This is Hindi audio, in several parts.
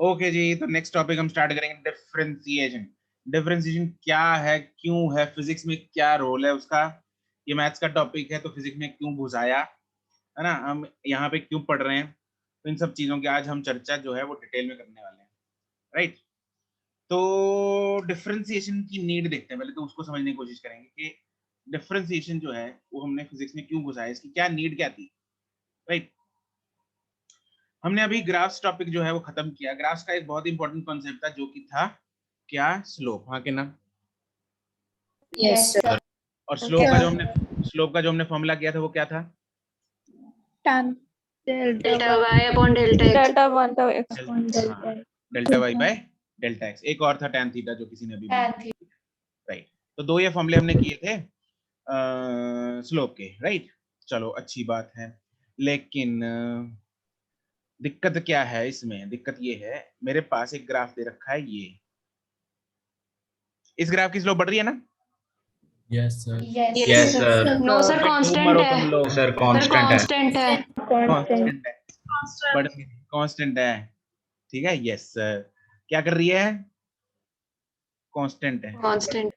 ओके जी, तो नेक्स्ट टॉपिक हम स्टार्ट करेंगे डिफरेंशिएशन। डिफरेंशिएशन क्या है, क्यों है, फिजिक्स में क्या रोल है उसका, ये मैथ्स का टॉपिक है तो फिजिक्स में क्यों घुसाया है ना, हम यहाँ पे क्यों पढ़ रहे हैं, तो इन सब चीजों की आज हम चर्चा जो है वो डिटेल में करने वाले हैं, राइट। तो डिफरेंशिएशन की नीड देखते हैं, पहले तो उसको समझने की कोशिश करेंगे कि डिफरेंशिएशन जो है वो हमने फिजिक्स में क्यों घुसाया, इसकी क्या नीड क्या थी, राइट। हमने अभी ग्राफ्स टॉपिक जो है वो खत्म किया। ग्राफ्स का एक बहुत इंपॉर्टेंट कॉन्सेप्ट था जो कि था क्या, स्लोप, हाँ के ना। Yes sir. और स्लोप का जो हमने फॉर्मूला किया था वो क्या था, tan delta y upon delta x। Delta 1 तो x upon delta delta Y by delta X. एक और था टैन थीटा जो किसी ने अभी tan राइट। तो दो ये फॉर्मूले हमने किए थे स्लोप के, राइट। चलो अच्छी बात है, लेकिन दिक्कत क्या है इसमें, दिक्कत ये है मेरे पास एक ग्राफ दे रखा है, ये इस ग्राफ की स्लोप बढ़ रही है ना। Yes sir. Yes sir. No sir, constant है सर कांस्टेंट है। कांस्टेंट है कांस्टेंट है, बढ़ कांस्टेंट है, ठीक है। यस सर, क्या कर रही है, कांस्टेंट है, कांस्टेंट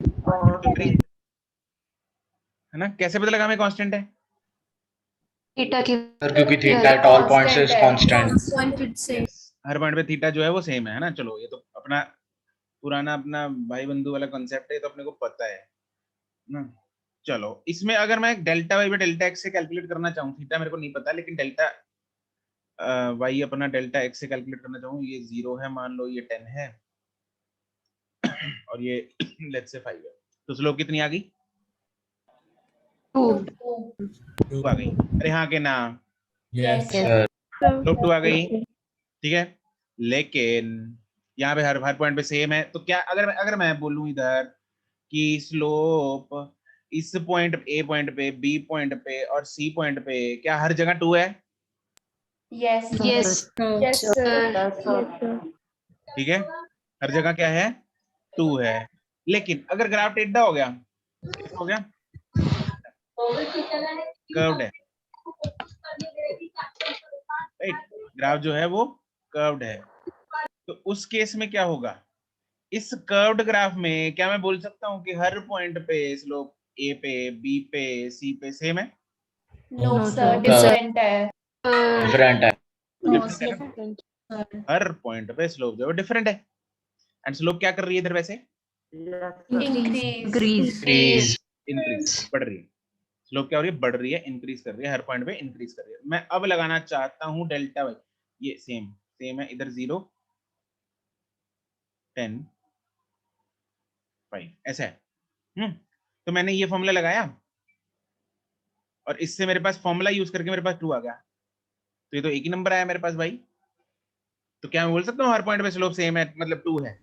है ना। कैसे पता लगा हमें कांस्टेंट है, थीटा की सर क्योंकि theta at all points is constant. Her point पे थीटा जो है वो सेम है ना। चलो ये तो अपना पुराना अपना भाई बंधु वाला कॉन्सेप्ट है, तो अपने को पता है ना। चलो इसमें अगर मैं delta Y by delta X से कैलकुलेट करना चाहूँ, थीटा मेरे को नहीं पता, लेकिन delta Y upon delta X से कैलकुलेट करना चाहूँ, ये 0 है मान लो, ये 10 है और ये लेट्स से 5 है, तो स्लोप कितनी आ गई, 2 आ गई। अरे हाँ के ना, यस सर। स्लोप 2 आ गई, ठीक है। लेकिन यहाँ पे हर पॉइंट पे सेम है, तो क्या अगर मैं बोलूं इधर कि स्लोप इस पॉइंट ए पॉइंट पे, बी पॉइंट पे और सी पॉइंट पे क्या हर जगह 2 है, यस ठीक है, हर जगह क्या है, 2 है। लेकिन अगर ग्राफ टेढ़ा हो गया, कैसा हो गया, कर्व्ड है, राइट, ग्राफ जो है वो कर्व्ड है, तो उस केस में क्या होगा, इस कर्व्ड ग्राफ में क्या मैं बोल सकता हूँ कि हर पॉइंट पे स्लोप ए पे, बी पे, सी पे सेम है, नो सर डिफरेंट है डिफरेंट है। हर पॉइंट पे स्लोप जो है डिफरेंट है। एंड स्लोप क्या कर रही है इधर वैसे, इंक्रीज। इंक्रीज, बढ़ रही है। स्लोप क्या हो रही है, बढ़ रही है, इंक्रीज कर रही है, हर पॉइंट पे इंक्रीज कर रही है। मैं अब लगाना चाहता हूँ डेल्टा वाई, ये सेम है, इधर 0 10 5 ऐसा है। तो मैंने ये फॉर्मूला लगाया और इससे मेरे पास फॉर्मूला यूज करके मेरे पास 2 आ गया, तो ये तो एक ही नंबर आया मेरे पास भाई। तो क्या मैं बोल सकता हूँ हर पॉइंट पे स्लोप सेम है, मतलब 2 है,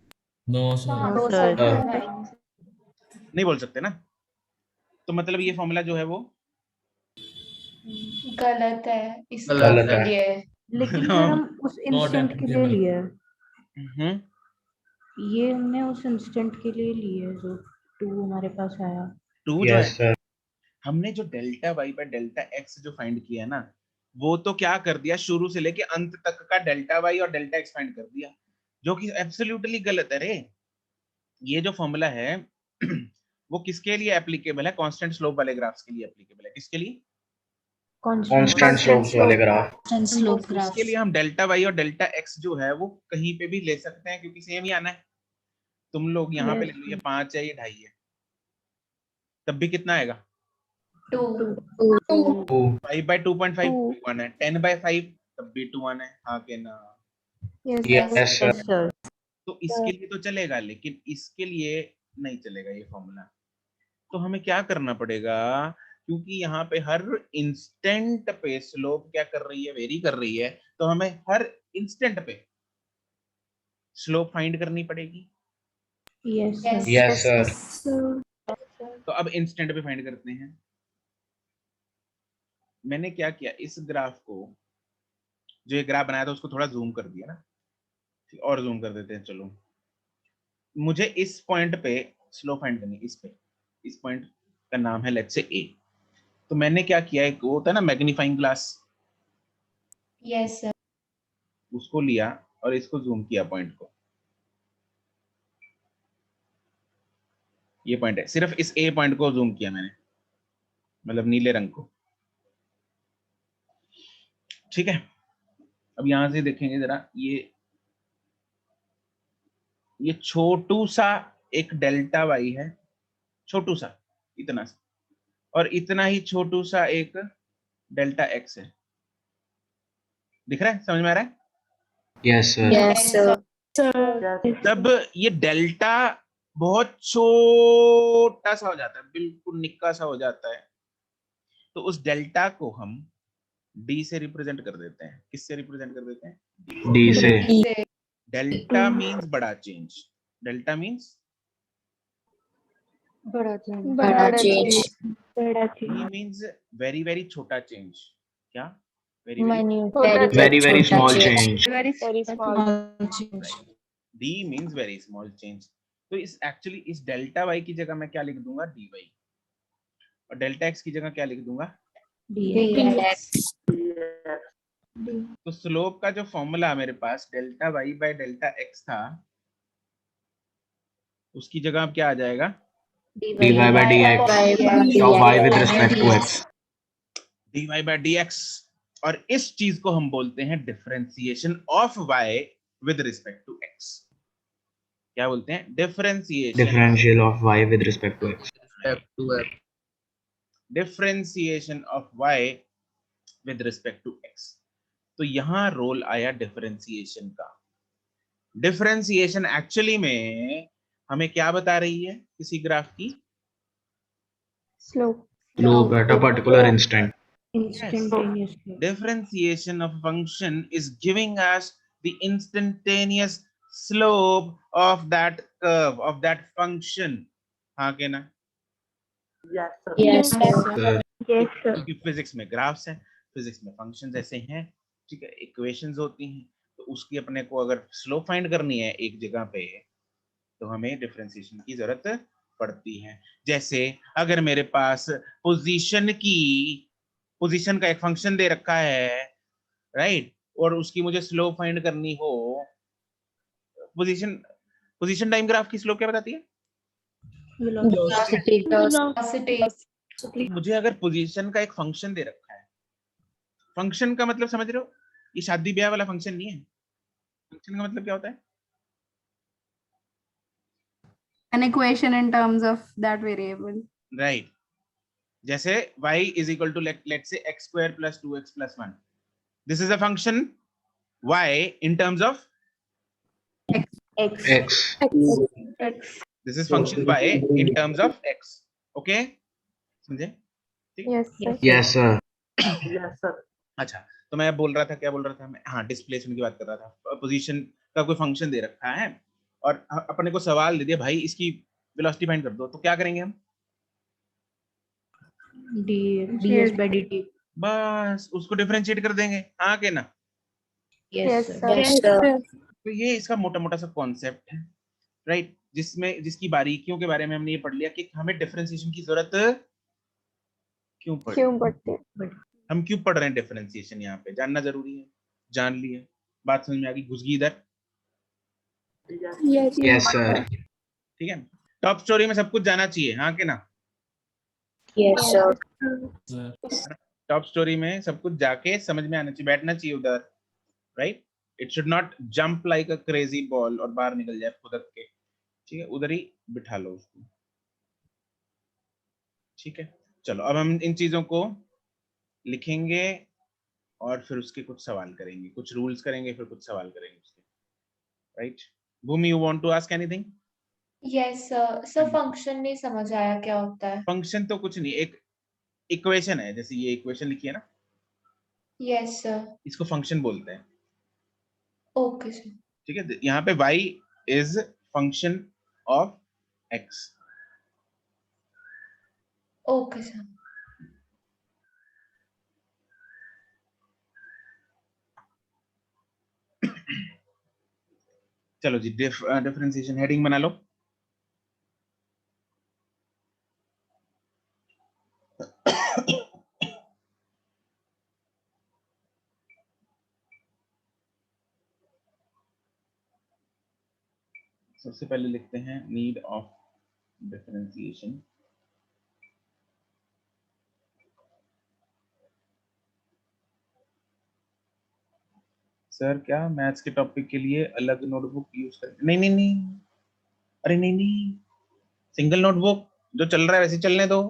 नो सर। नहीं बोल सकते ना। तो मतलब ये फॉर्मूला जो है वो गलत है गलत है। लेकिन फिर हम उस इंस्टेंट के लिए लिए, हम्म, ये हमने उस इंस्टेंट के लिए लिए जो 2 हमारे पास आया। 2 जो है, यस सर। हमने जो delta Y by delta X जो फाइंड किया है ना, वो तो क्या कर दिया, शुरू से लेके अंत तक का डेल्टा वाई और डेल्टा एक्स फाइंड कर दिया, जो कि एब्सोल्युटली गलत है रे। ये जो फॉर्मूला है वो किसके लिए एप्लीकेबल है, कांस्टेंट स्लोप वाले ग्राफ्स के लिए एप्लीकेबल है। किसके लिए, कांस्टेंट स्लोप्स वाले ग्राफ। उसके लिए हम डेल्टा वाई और डेल्टा एक्स जो है वो कहीं पे भी ले सकते हैं, क्योंकि सेम ही आना है। तुम लोग यहाँ पे ले लो, ये 5 है, ये 2.5 है, तब भी कितना आएगा, 5 बाय 2.5 1 है, 10 बाय 5 तब भी 2 1 है, हाँ के ना। Yes sir. तो इसके लिए तो चलेगा, लेकिन इसके लिए नहीं चलेगा ये फॉर्मूला। तो हमें क्या करना पड़ेगा, क्योंकि यहाँ पे हर इंस्टेंट पे स्लोप क्या कर रही है, वेरी कर रही है, तो हमें हर इंस्टेंट पे स्लोप फाइंड करनी पड़ेगी। Yes sir. तो अब इंस्टेंट पे फाइंड करते हैं। मैंने क्या किया, इस ग्राफ को, जो ये ग्राफ बनाया था उसको थोड़ा जूम कर दिया ना, और जूम कर देते हैं। चलो मुझे इस पॉइंट पे स्लोप फाइंड करनी है, इस पे, इस पॉइंट का नाम है लेट्स से ए। तो मैंने क्या किया, एक वो होता है ना मैग्नीफाइंग ग्लास, यस सर उसको लिया और इसको जूम किया पॉइंट को, ये पॉइंट है, सिर्फ इस ए पॉइंट को जूम किया मैंने, मतलब नीले रंग को, ठीक है। अब यहां से देखेंगे जरा, ये छोटू सा एक डेल्टा वाई है, छोटू सा, इतना सा, और इतना ही छोटू सा एक डेल्टा एक्स है। दिख रहा है, समझ में आ रहा है? Yes, sir. Yes, sir. जब ये डेल्टा बहुत छोटा सा हो जाता है, बिल्कुल निक्का सा हो जाता है, तो उस डेल्टा को हम डी से रिप्रेजेंट कर देते हैं। किससे रिप्रेजेंट कर देते हैं? D से. डेल्टा मींस बड़ा चेंज, डेल्टा मींस बड़ा चेंज। बड़ा change. बड़ा डी चीज मींस वेरी वेरी छोटा चेंज। क्या? वेरी Very, Very, very छोटा small change. change. Very small D means very small change. तो इस एक्चुअली इस डेल्टा वाई की जगह मैं क्या लिख दूंगा? D Y. और डेल्टा एक्स की जगह क्या लिख दूंगा? Dx. तो स्लोप का जो फॉर्मूला मेरे पास delta Y by delta x था, उसकी जगह अब क्या आ जाएगा? dy by dx of y with respect to x. dy by dx। और इस चीज को हम बोलते हैं differentiation of y with respect to x। क्या बोलते हैं? Differentiation. Differential of y with respect to x. Differentiation of y with respect to x। तो यहां रोल आया डिफरेंशिएशन का। डिफरेंशिएशन एक्चुअली में हमें क्या बता रही है किसी ग्राफ की? Slope Slope at a particular instant. Instantaneously. Differentiation of function is giving us the instantaneous slope of that curve, of that function. हाँ के ना? Yes, sir. Sir. Yes sir क्योंकि फिजिक्स में ग्राफ्स हैं, फिजिक्स में फंक्शंस ऐसे हैं, ठीक है, इक्वेशंस होती हैं, तो उसकी अपने को अगर स्लोप फाइंड करनी है एक जगह पे, तो हमें डिफरेंशिएशन की जरूरत पड़ती है। जैसे अगर मेरे पास पोजीशन का एक फंक्शन दे रखा है, राइट, और उसकी मुझे स्लोप फाइंड करनी हो, पोजीशन टाइम ग्राफ की स्लोप क्या बताती है? Velocity. Velocity. मुझे अगर पोजीशन का एक फंक्शन दे रखा है, फंक्शन का मतलब समझ रहे हो? ये शादी ब्याह वाला फंक्शन नहीं है। फंक्शन का मतलब क्या होता है? An equation in terms of that variable. Right. जैसे y is equal to let's say x square plus 2x plus 1. This is a function y in terms of X. X. this is function y in terms of x. Okay, समझे? ठीक? Yes sir Yes, sir. अच्छा, तो मैं बोल रहा था, क्या बोल रहा था मैं? हाँ, डिस्प्लेसमेंट की बात कर रहा था। पोजीशन का कोई फंक्शन दे रखा है और अपने को सवाल दे दिया, भाई इसकी वेलोसिटी फाइंड कर दो, तो क्या करेंगे हम? ds by dt. बस उसको डिफरेंशिएट कर देंगे। हाँ के ना? Yes, sir. Yes, sir. तो ये इसका मोटा मोटा सा कॉन्सेप्ट है, राइट, जिसकी बारीकियों के बारे में हमने ये पढ़ लिया कि हमें डिफरेंशिएशन की जरूरत क्यों पड़ी, क्यों बढ़ते हैं? हम क्यों पढ़ रहे हैं डिफरेंशिएशन, यहाँ पे जानना जरूरी है। जान लिए, बात समझ में आ गई, घुस गई इधर? Yes Yes, sir. ठीक है, टॉप स्टोरी में सब कुछ जाना चाहिए। हाँ के ना? Yes, sir. टॉप स्टोरी में सब कुछ जाके समझ में आना चाहिए, बैठना चाहिए उधर, right. It should not jump like a crazy ball और बाहर निकल जाए खुदक के, ठीक है, उधर ही बिठा लो उसको, ठीक है। चलो अब हम इन चीजों को लिखेंगे और फिर उसके कुछ सवाल करेंगे, कुछ रूल्स करेंगे, फिर कुछ सवाल करेंगे उसके, right. Bhumi, you want to ask anything? Yes sir. Sir function नहीं समझ आया क्या होता है? फंक्शन तो कुछ नहीं, एक इक्वेशन है, जैसे ये इक्वेशन लिखी है ना, यस सर। इसको फंक्शन बोलते हैं, ओके सर। ठीक है। यहाँ पे y is function of x। Okay sir. चलो जी, डिफरेंशिएशन हेडिंग बना लो। सबसे पहले लिखते हैं नीड ऑफ डिफरेंशिएशन। सर क्या मैथ्स के टॉपिक के लिए अलग नोटबुक यूज कर? नहीं नहीं नहीं, अरे नहीं नहीं, सिंगल नोटबुक जो चल रहा है वैसे चलने दो,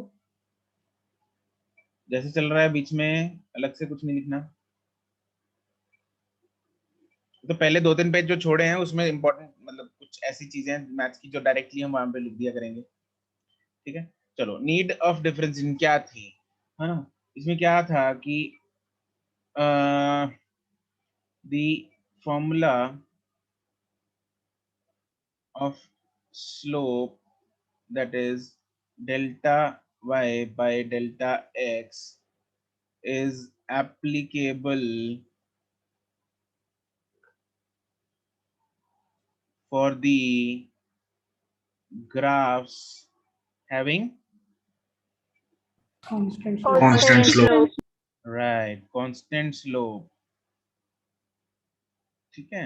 जैसे चल रहा है, बीच में अलग से कुछ नहीं लिखना। तो पहले 2-3 पेज जो छोड़े हैं उसमें इंपॉर्टेंट मतलब कुछ ऐसी चीजें मैथ्स की जो डायरेक्टली हम वहां पे लिख दिया करेंगे, ठीक है। चलो, नीड ऑफ डिफरेंशिएशन क्या थी, है ना? इसमें क्या था कि the formula of slope, that is delta y by delta x, is applicable for the graphs having constant Constant slope. constant slope, ठीक है।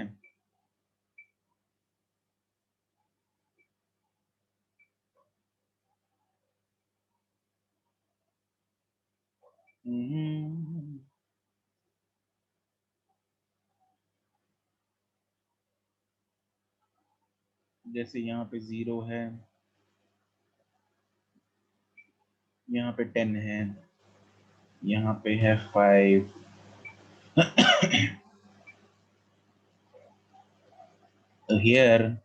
जैसे यहाँ पे 0 है, यहाँ पे 10 है, यहाँ पे है 5, here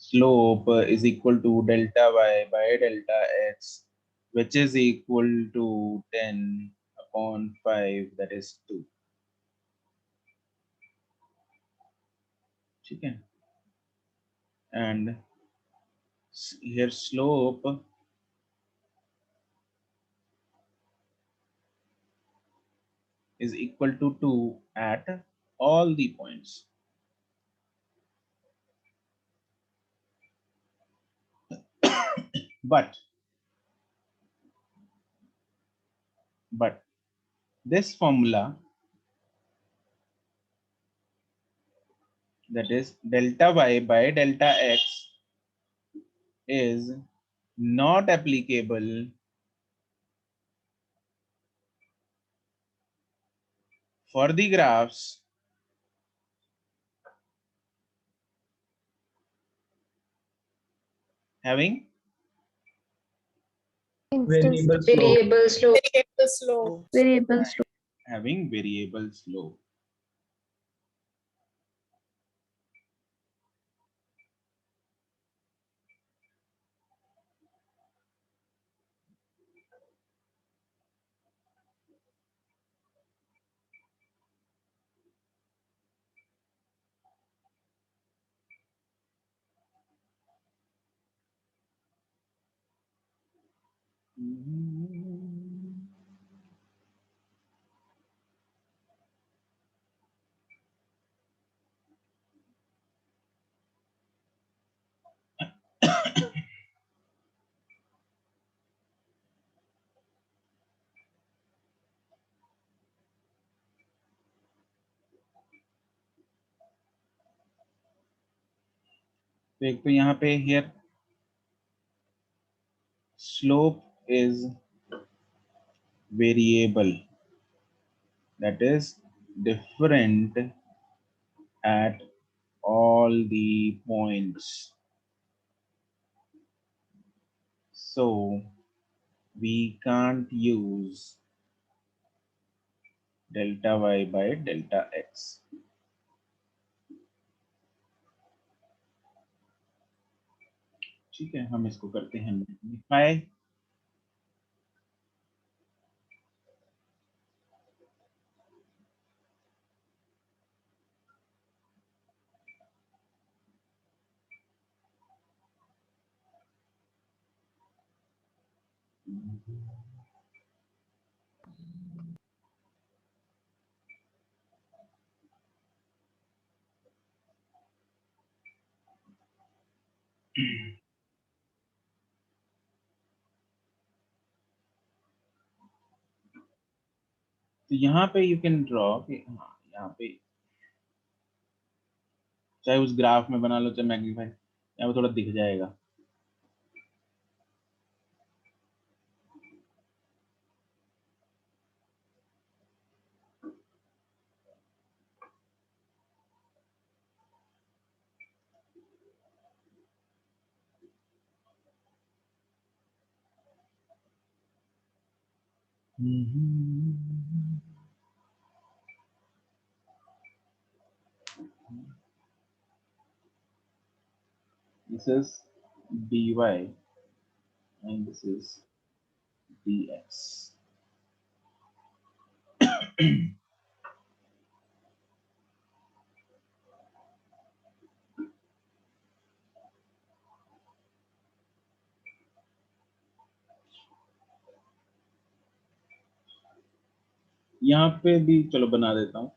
slope is equal to delta y by delta x, which is equal to 10 upon 5, that is 2, ठीक है। And here slope is equal to 2 at all the points. But this formula, that is delta y by delta x, is not applicable for the graphs having Variable slope. Variable slope. having variable slope. तो एक तो यहाँ पे here slope is variable, that is different at all the points, so we can't use delta y by delta x, ठीक है। हम इसको करते हैं मैग्नीफाई, तो यहाँ पे यू कैन ड्रॉ, हाँ यहाँ पे चाहे उस ग्राफ में बना लो चाहे मैग्नीफाई, यहाँ पे थोड़ा दिख जाएगा। This is dy and this is dx. यहाँ पे भी चलो बना देता हूँ।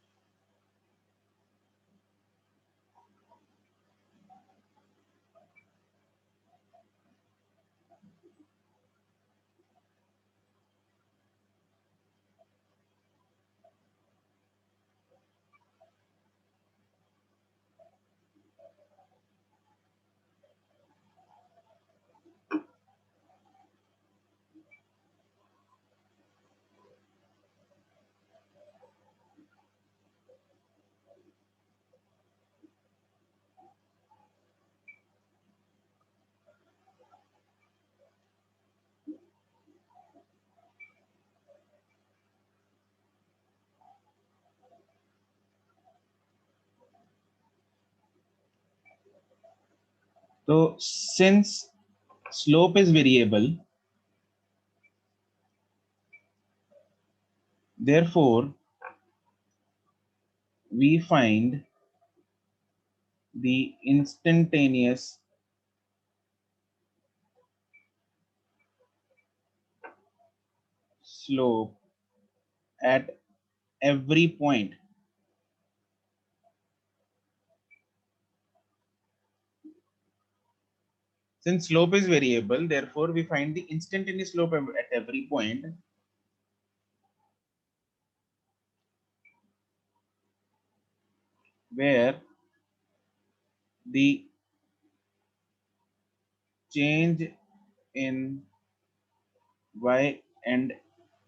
तो since slope is variable, therefore we find the instantaneous slope at every point. Since slope is variable, therefore we find the instantaneous slope at every point where the change in y and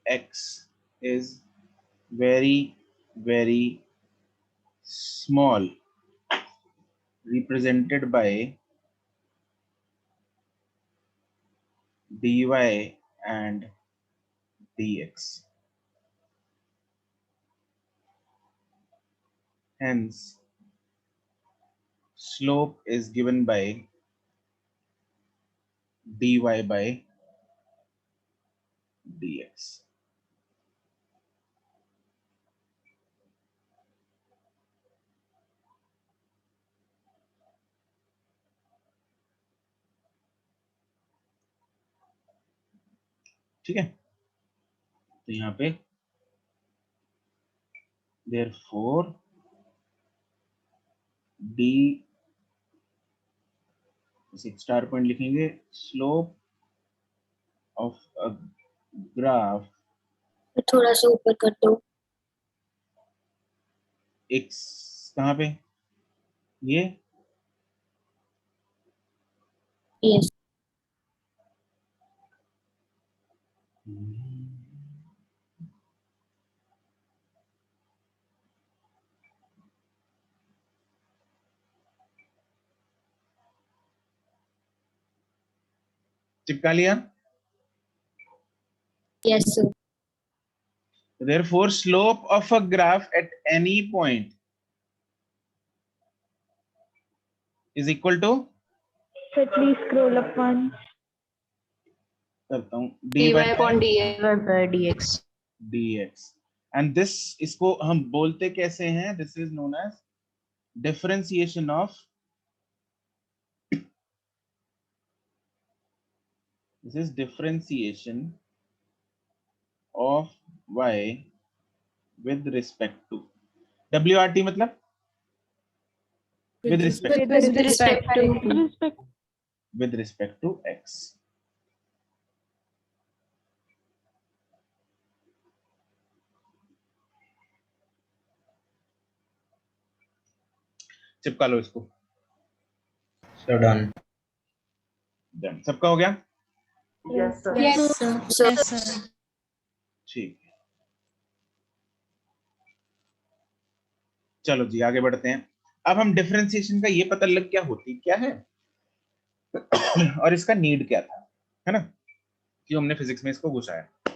x is very, very small, represented by dy and dx. Hence, slope is given by dy by dx. ठीक है, तो यहाँ पे therefore d एक स्टार पॉइंट लिखेंगे, स्लोप ऑफ अ ग्राफ थोड़ा सा ऊपर कर दो। x कहाँ पे, ये यस। चिपका लिया। Yes sir. Therefore, slope of a graph at any point is equal to, Sir, please scroll up one. करता हूँ dy d by upon dx. dx, and this इसको हम बोलते कैसे हैं, this is known as differentiation of, this is differentiation of y with respect to, WRT मतलब with respect to x. चिपका लो इसको। So done. Done. सबका हो गया? Yes, sir. Yes, sir. Yes, sir. ठीक है, चलो जी आगे बढ़ते हैं। अब हम डिफरेंशिएशन का ये पता लग क्या होती क्या है और इसका नीड क्या था, है ना, क्यों हमने फिजिक्स में इसको घुसाया।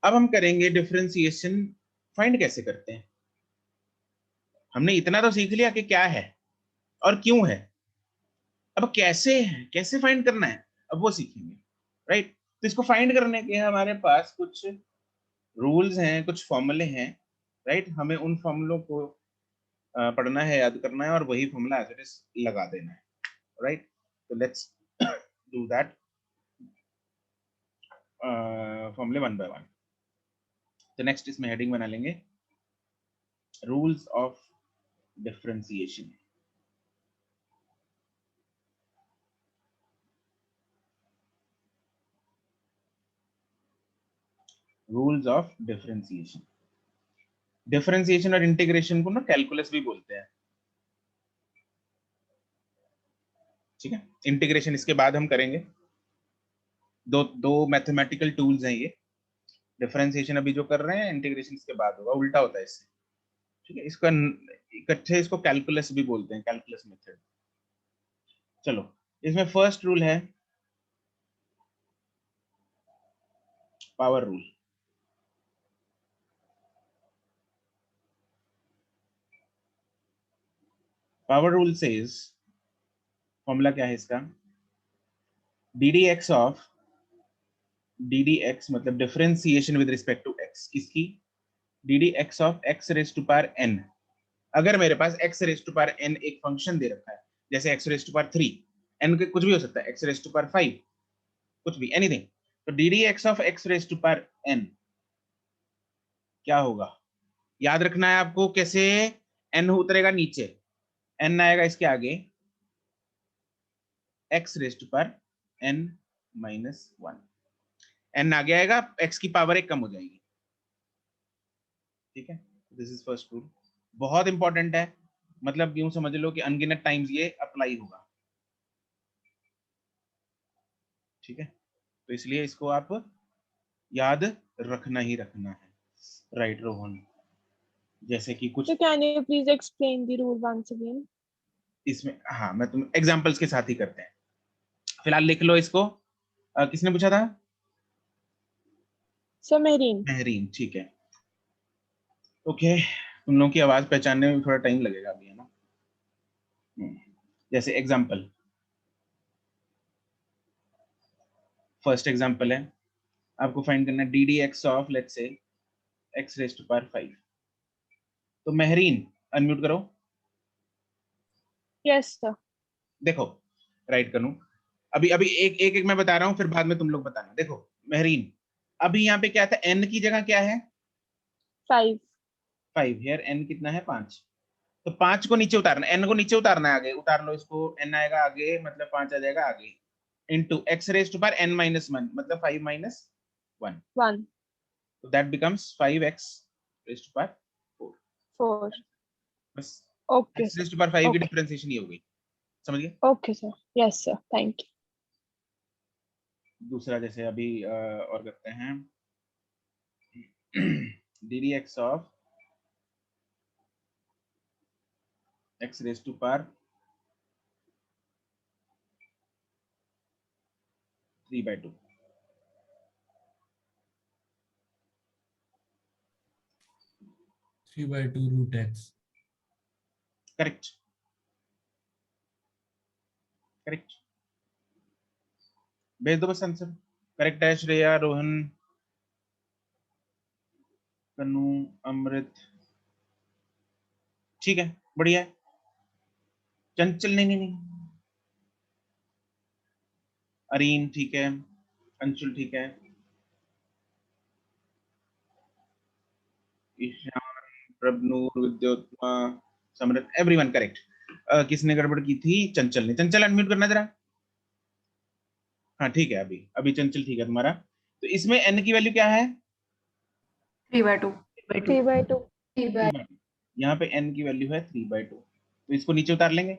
अब हम करेंगे डिफरेंशिएशन फाइंड कैसे करते हैं। हमने इतना तो सीख लिया कि क्या है और क्यों है, अब कैसे है, कैसे फाइंड करना है, अब वो सीखेंगे, राइट। तो इसको फाइंड करने के हमारे पास कुछ रूल्स हैं, कुछ फॉर्मूले हैं, राइट। हमें उन फॉर्मूलों को पढ़ना है, याद करना है और वही फॉर्मूला एज इट इज लगा देना है, राइट। तो लेट्स डू दैट फॉर्मूले वन बाय वन। तो नेक्स्ट इसमें हेडिंग बना लेंगे rules of differentiation. Rules of differentiation. Differentiation और इंटीग्रेशन को ना कैलकुलस भी बोलते हैं, ठीक है। इंटीग्रेशन इसके बाद हम करेंगे। दो मैथमेटिकल टूल्स हैं ये। डिफरेंशिएशन अभी जो कर रहे हैं, इंटीग्रेशन इसके बाद होगा, उल्टा होता है इससे, ठीक है। इसका इकट्ठे इसको कैलकुलस भी बोलते हैं, कैलकुलस मेथड। चलो इसमें फर्स्ट रूल है power rule. Power rule says, formula क्या है इसका, d D x of d D x मतलब differentiation with respect to x, किसकी, d D x of x raise to power n. अगर मेरे पास x raise to power n एक फंक्शन दे रखा है, जैसे x raise to power 3, n के कुछ भी हो सकता है, एक्स रेज टू पावर 5, कुछ भी, एनीथिंग, तो D D x of x raise to power N क्या होगा, याद रखना है आपको। कैसे, एन उतरेगा नीचे, एन आएगा इसके आगे, X raise to power N minus 1, N आगे आएगा, एक्स की पावर एक कम हो जाएगी, ठीक है। दिस इज फर्स्ट रूल, बहुत इंपॉर्टेंट है, मतलब यूं समझ लो कि अनगिनत टाइम्स ये अप्लाई होगा, ठीक है। तो इसलिए इसको आप याद रखना ही रखना है, राइट रोहन। जैसे कि कुछ So can you please explain the rule once again? इसमें, हाँ मैं तुम एग्जांपल्स के साथ ही करते हैं, फिलहाल लिख लो इसको। किसने पूछा था? So Mehreen. महरीन, ठीक है, ओके। तुम लोगों की आवाज पहचानने में थोड़ा टाइम लगेगा अभी, है ना। जैसे एग्जांपल, फर्स्ट एग्जांपल है, आपको फाइंड करना है D D x of let's say X raise to power 5। तो महरीन अनम्यूट करो। Yes, sir. देखो राइट करूं, अभी अभी एक मैं बता रहा हूं, फिर बाद में तुम लोग बताना। देखो महरीन, अभी यहाँ पे क्या था, n की जगह क्या है, 5. 5, हियर n कितना है, 5। तो 5 को नीचे उतारना, n को नीचे उतारना है, आगे उतार लो इसको, n आएगा आगे, मतलब 5 आ जाएगा आगे, into x raise to power n minus 1 मतलब 5 माइनस 1, 1. तो that becomes 5x raise to power 4। 4. बस Okay, x sir. Raise to power 5 की Okay. डिफरेंशिएशन ये हो गई, समझ गए। Okay, sir. Yes, sir. Thank you. दूसरा जैसे अभी और करते हैं D D x of x raise to power 3/2। 3/2 root x. Correct, correct, भेज दो बस आंसर। करेक्ट है श्रेया, रोहन, कनु, अमृत, ठीक है, बढ़िया है। चंचल, नहीं नहीं नहीं, अरीन ठीक है, अंशुल ठीक है, ईशान, प्रभनूर, विद्योत्मा, समृत, एवरीवन करेक्ट। किसने गड़बड़ की थी, चंचल ने। चंचल अनम्यूट करना जरा, हाँ ठीक है, अभी अभी चंचल ठीक है तुम्हारा। तो इसमें n की वैल्यू क्या है, 3/2। 3/2. यहाँ पे n की वैल्यू है 3/2, तो इसको नीचे उतार लेंगे,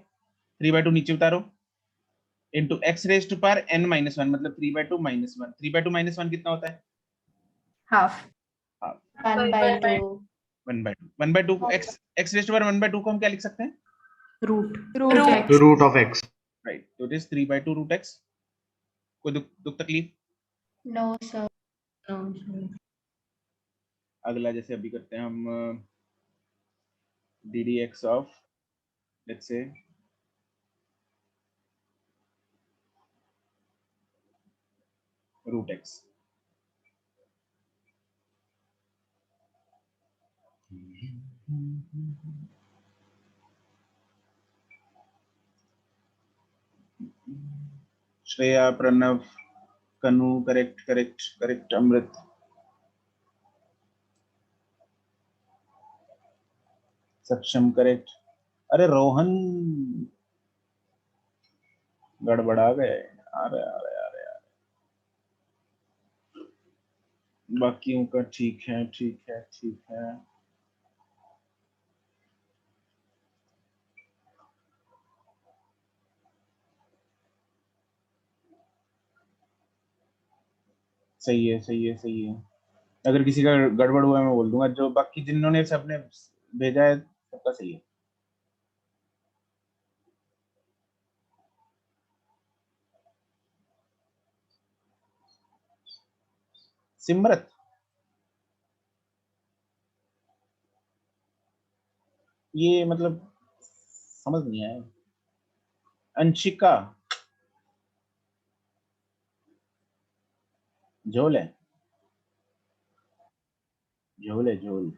3/2 नीचे उतारो, into x raise to power n minus one, मतलब 3/2 माइनस वन। 3/2 माइनस वन कितना होता है? Half. हाफ। 1/2. 1/2, 1/2 को x रेज टू पावर 1/2 को हम क्या लिख सकते हैं? Root Root Root. X. root of x. Right, तो इट इज 3/2 रूट x। कोई दुख तकलीफ? No, sir. अगला जैसे अभी करते हैं हम D D x of let's say root X. Shreya, Pranav, Kanu, correct correct correct. अमृत, सक्षम, करेक्ट। अरे रोहन गड़बड़ा गए। अरे अरे अरे अरे, बाकियों का ठीक है ठीक है ठीक है। सही है सही है सही है। अगर किसी का गड़बड़ हुआ है मैं बोल दूंगा, जो बाकी जिन्होंने सबने भेजा है सबका सही है। सिमरत, ये मतलब समझ नहीं आया। अंशिका, झोल है, झोल है झोल।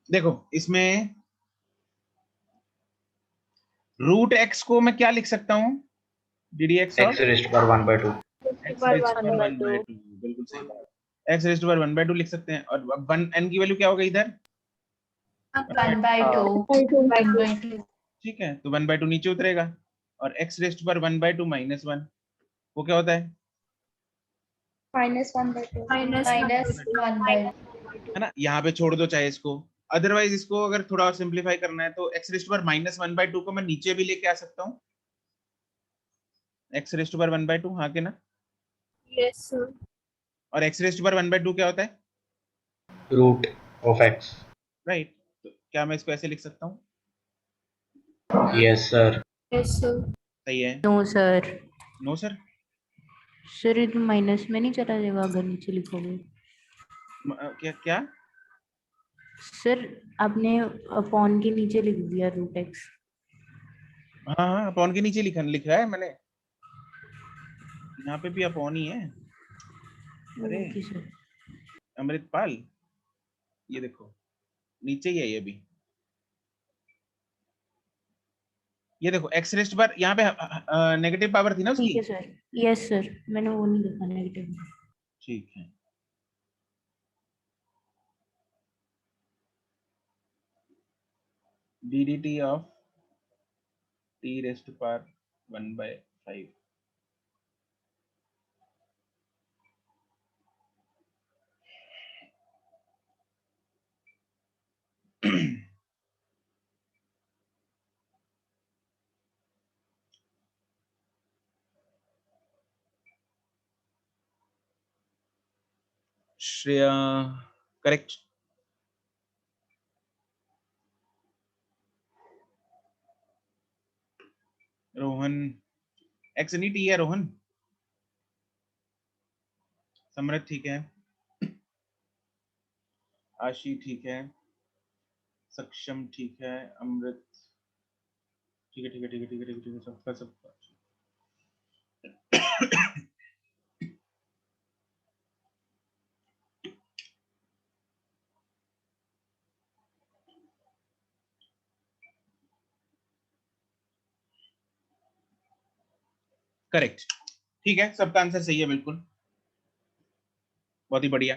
देखो इसमें रूट एक्स को मैं क्या लिख सकता हूँ? D D x of x raised to power 1/2. X raise to power 1/2, बिल्कुल सही बात। एक्स रेज़ टू पावर 1/2 लिख सकते हैं। और अब 1 n की वैल्यू क्या होगा इधर? 1/2. 1/2. ठीक है, तो 1/2 नीचे उतरेगा। और X raise to power 1/2 minus 1 वो क्या होता है? -1/2. -1/2. है ना, यहाँ पे छोड़ दो चाहे इसको। अदरवाइज इसको अगर थोड़ा और सिंप्लीफाई करना है तो एक्स रेज़ टू पावर -1/2 को मैं नीचे भी लेके आ सकता हूँ। एक्स रेज़ टू पावर 1/2, हाँ के ना? Yes, sir. और एक्स रेज़ टू पावर 1/2 क्या होता है? Root of x. राइट, तो क्या मैं इसको ऐसे लिख सकता हूँ? Yes, sir. Yes, sir. सही है। No sir. No sir? Sir ये तो माइनस में नहीं चला जाएगा अगर नीचे लिखोगे? क्या क्या? सर आपने अपॉन के नीचे लिख दिया रूट एक्स। हाँ हाँ, अपॉन के नीचे लिखा है मैंने, यहाँ पे भी अपॉन ही है। अरे ओके सर। अमृतपाल, ये देखो नीचे ही है ये भी। ये देखो एक्स रेस्ट पर यहाँ पे नेगेटिव पावर थी ना ठीक है उसकी। सर। यस सर, मैंने वो नहीं लिखा नेगेटिव। ठीक है, D d t of t raised to power 1/5। Shreya, correct. Rohan, x नहीं टी है रोहन। समृत ठीक है, आशी ठीक है, सक्षम ठीक है, अमृत ठीक है ठीक है ठीक है ठीक है ठीक है ठीक है, सबका सबका करेक्ट। ठीक है, सबका आंसर सही है बिल्कुल, बहुत ही बढ़िया।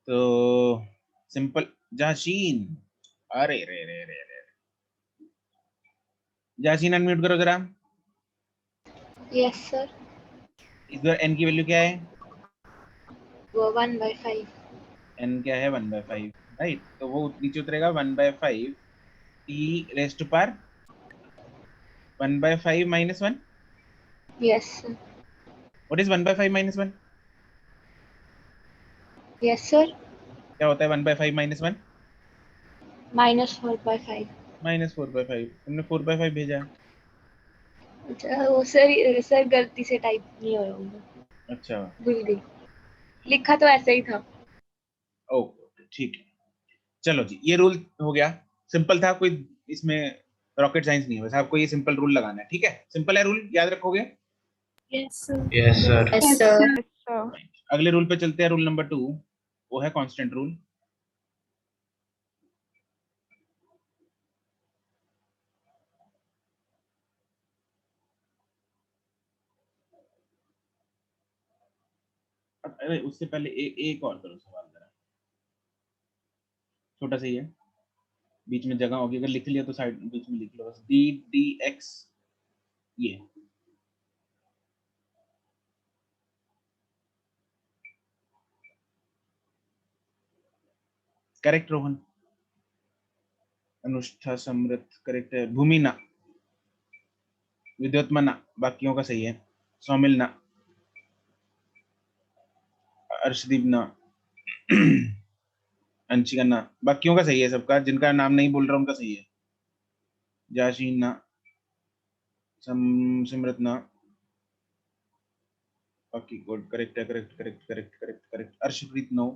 तो सिंपल जाशीन, अरे रे रे रे रे, जाशीन अनम्यूट करो जरा। Yes, sir. इधर n की वैल्यू क्या है? वो 1/5. n क्या है? 1/5, राइट? तो वो नीचे उतरेगा 1/5 t raised to power 1/5 minus 1. Yes, sir. What is 1/5 minus 1? Yes, sir. क्या होता है 1/5 minus 1? -4/5. -4/5. तुमने 4/5 भेजा है। अच्छा, वो सर गलती से टाइप नहीं हो होगा, अच्छा, भूल गई। लिखा तो ऐसे ही था। ओके, ठीक है। चलो जी, ये रूल हो गया, सिंपल था, कोई इसमें रॉकेट साइंस नहीं है, बस आपको ये सिंपल रूल लगाना है, ठीक है? सिंपल है रूल, याद रखोगे? Yes, sir. Yes, sir. Yes, sir. Yes, sir. अगले रूल पे चलते हैं, रूल नंबर 2, वो है कांस्टेंट रूल। अरे उससे पहले एक और करो सवाल जरा, छोटा सा ही है, बीच में जगह होगी, अगर लिख लिया तो साइड बीच में लिख लो बस, डी डी एक्स, ये करेक्ट रोहन? अनुष्ठा समृद्ध करेक्ट है, भूमिना, विद्युतमना बाकियों का सही है, सौमिलना, अर्शदीप ना, अंशिका ना, बाकियों का सही है, सबका जिनका नाम नहीं बोल रहा उनका सही है, जाशीन ना, सिमरत ना, बाकी गुड, करेक्ट है, correct correct correct correct correct, Arshpreet no,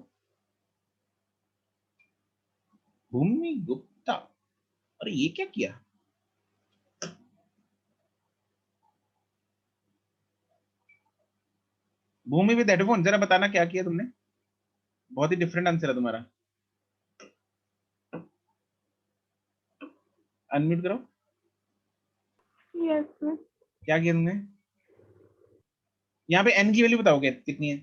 Bhumi Gupta, अरे ये क्या किया? भूमि विद हेडफोन, जरा बताना क्या किया तुमने, बहुत ही डिफरेंट आंसर है तुम्हारा, अनम्यूट करो। Yes, sir. क्या किया तुमने? यहाँ पे n की वैल्यू बताओगे कितनी है?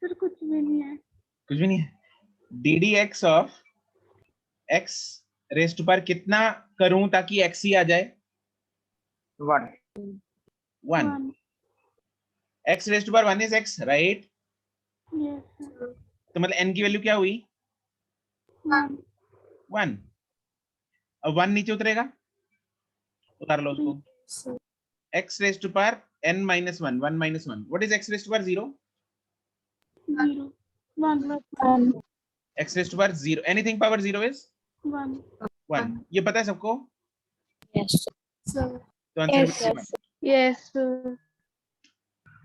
सर कुछ भी नहीं है। कुछ भी नहीं है। D D x of x raised to power कितना करूं ताकि x ही आ जाए? 1. 1. x raised to power 1 is x, right? Yes, sir. तो मतलब n की वैल्यू क्या हुई? 1. अब 1 नीचे उतरेगा, उतार लो उसको, Sir. x raised to power n minus 1, 1 minus 1, what is x raised to power 0? 0. 1. x raised to power 0, anything power 0 is 1. ये पता है सबको? Yes, sir. तो आंसर Yes, बिल्कुल sir. Yes, sir.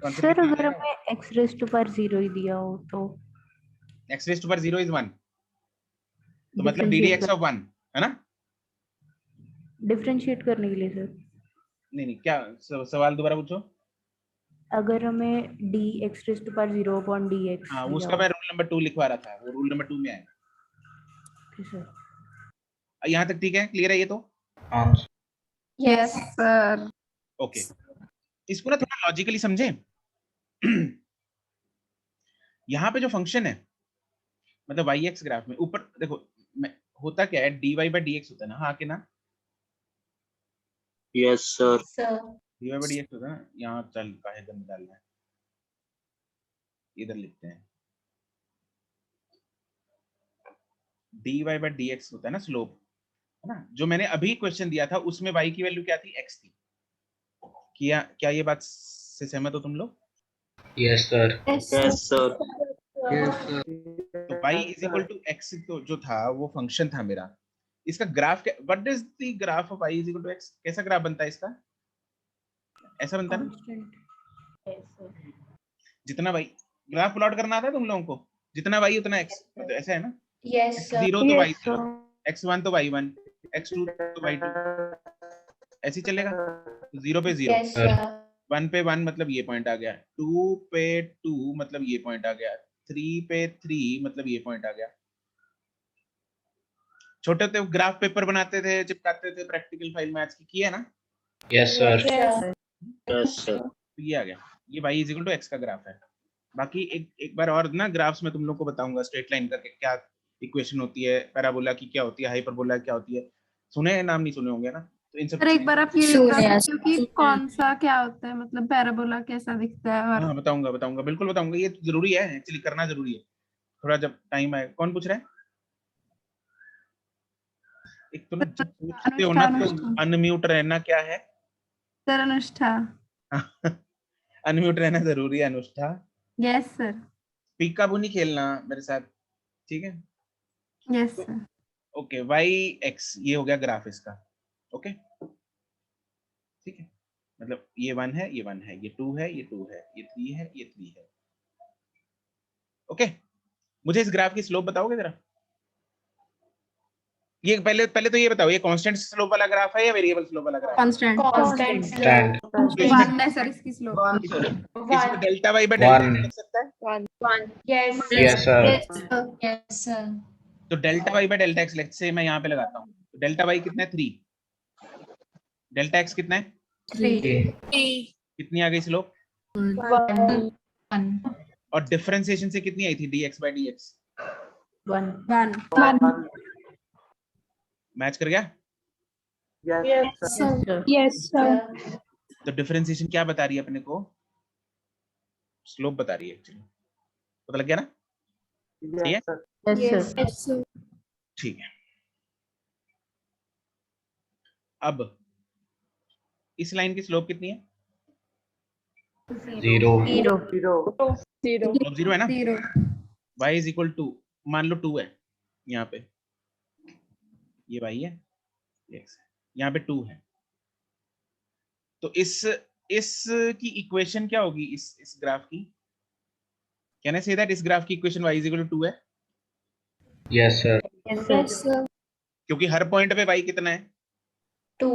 तो आंसर सर कितना अगर आएगा? हमें एक्स रेज टू पावर 0 ही दिया हो तो x raised to power 0 is 1, तो मतलब डी डी एक्स ऑफ 1 है ना? डिफरेंशिएट करने के लिए सर, नहीं नहीं, क्या सवाल दोबारा पूछो। अगर हमें d x raise to power 0 upon d x हाँ, उसका मैं रूल नंबर 2 लिखवा रहा था, वो रूल नंबर 2 में आएगा। सर यहाँ तक ठीक है, क्लियर है ये तो? Answer. Yes, sir. ओके, इसको ना थोड़ा लॉजिकली समझे। यहाँ पे जो फंक्शन है, मतलब वाई एक्स ग्राफ में ऊपर देखो, होता क्या है, d y by d x होता है ना, हाँ कि ना? Yes, sir. Sir. D y by d x होता है ना, यहाँ चल काहे गंद डालना है, इधर लिखते हैं, d y by d x होता है ना स्लोप, है ना? जो मैंने अभी क्वेश्चन दिया था उसमें y की वैल्यू क्या थी? x थी। क्या ये बात से सहमत हो तुम लोग? Yes, sir. Yes, Yes, sir. तो y is equal to x तो जो था वो फंक्शन था मेरा, इसका graph what is the graph of y is equal to x? कैसा ग्राफ बनता है इसका? ऐसा बनता है ना, जितना y, ग्राफ प्लॉट करना आता है तुम लोगों को, जितना y उतना x, तो ऐसा है ना, Yes, sir. x0 तो Yes, y0, sir. x1 तो y1, x2 तो y2, ऐसे ही चलेगा। 0 पे 0, Yes, sir. 1 पे 1 मतलब ये पॉइंट आ गया, 2 पे 2 मतलब ये पॉइंट आ गया, 3 पे 3 मतलब ये पॉइंट आ गया। छोटे होते ग्राफ पेपर बनाते थे, चिपकाते थे, प्रैक्टिकल फाइल मैथ्स की है ना? Yes, sir. Yes, sir. Yes, sir. तो ये आ गया, ये y is equal to x का ग्राफ है। बाकी एक बार और ना ग्राफ्स में तुम लोग को बताऊंगा, स्ट्रेट लाइन का क्या इक्वेशन होती है, पैराबोला की क्या होती है, हाइपरबोला क्या होती है, सुने, नाम नहीं सुने होंगे ना, तो इन सब सर एक बार आप ये सुने बता हैं। सकते हो कि कौन सा क्या होता है, मतलब पैराबोला कैसा दिखता है और हाँ बताऊंगा बताऊंगा, बिल्कुल बताऊंगा, ये तो जरूरी है, एक्चुअली करना जरूरी है, थोड़ा जब टाइम आए। कौन पूछ रहा है? एक तो ना जब पूछते हो अनुष्ठा ना तो अनुष्ठा अनम्यूट रहना क्या है? सर अनुष्ठा। अनम्यूट रहना जरूरी है अनुष्ठा। Yes sir. पीकाबू नहीं खेलना मेरे साथ, ठीक है? यस तो सर। ओके, वाई एक्स ये हो गया ग्राफ इसका, ओके ठीक है, मतलब ये 1 है, ये 1 है, ये 2 है, ये 2 है, ये 3 है, ये 3 है, ओके। मुझे इस ग्राफ की स्लोप बताओगे जरा? ये पहले पहले तो ये बताओ, ये कांस्टेंट स्लोप वाला ग्राफ है या वेरिएबल स्लोप वाला ग्राफ है? कांस्टेंट। Constant Stand. तो इसमें 1 है सर इसकी स्लोप। इसमें delta Y by delta One. लिख सकता है? Yes Yes, sir. Yes sir तो delta Y by delta x, let's say मैं यहाँ पे लगाता हूँ, तो डेल्टा वाई कितना है 3, डेल्टा एक्स कितना है, 3 कितनी आ गई स्लोप, 1 और डिफरेंशिएशन से कितनी आई थी dx बाय dx? 1 मैच कर गया? Yes sir. तो डिफरेंशिएशन क्या बता रही है अपने को? स्लोप बता रही है एक्चुअली, पता लग गया ना? सही है, यस सर। ठीक है। अब इस लाइन की स्लोप कितनी है? Zero. स्लोप 0 है ना? 0 y इज इक्वल टू, मान लो 2 है यहाँ पे, ये y है, ये x है, यहाँ पे 2 है, तो इस की इक्वेशन क्या होगी, इस ग्राफ की? कैन आई से दैट इस ग्राफ की equation y is equal to 2 है? Yes, sir. Yes sir. क्योंकि हर पॉइंट पे y कितना है? 2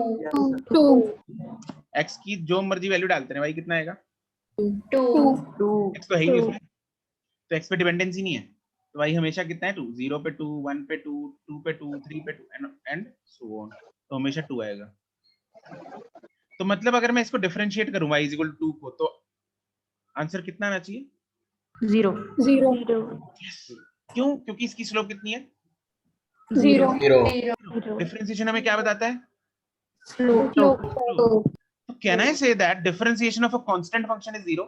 x की जो मर्जी वैल्यू डालते हैं, y कितना आएगा? 2 x तो है ही नहीं उसमें, तो x पे डिपेंडेंसी नहीं है, तो y हमेशा कितना है? 2, 0 पे 2, 1 पे 2, 2 पे 2, 3 पे 2 एंड सो ऑन, तो हमेशा 2 आएगा। तो मतलब अगर मैं इसको डिफरेंशिएट करूं y इज इक्वल टू 2 को, तो आंसर कितना आना चाहिए? 0 क्यों? क्योंकि इसकी स्लोप कितनी है? 0 Zero. डिफरेंशिएशन हमें क्या बताता है? स्लोप। तो can I say that differentiation of a constant function is 0?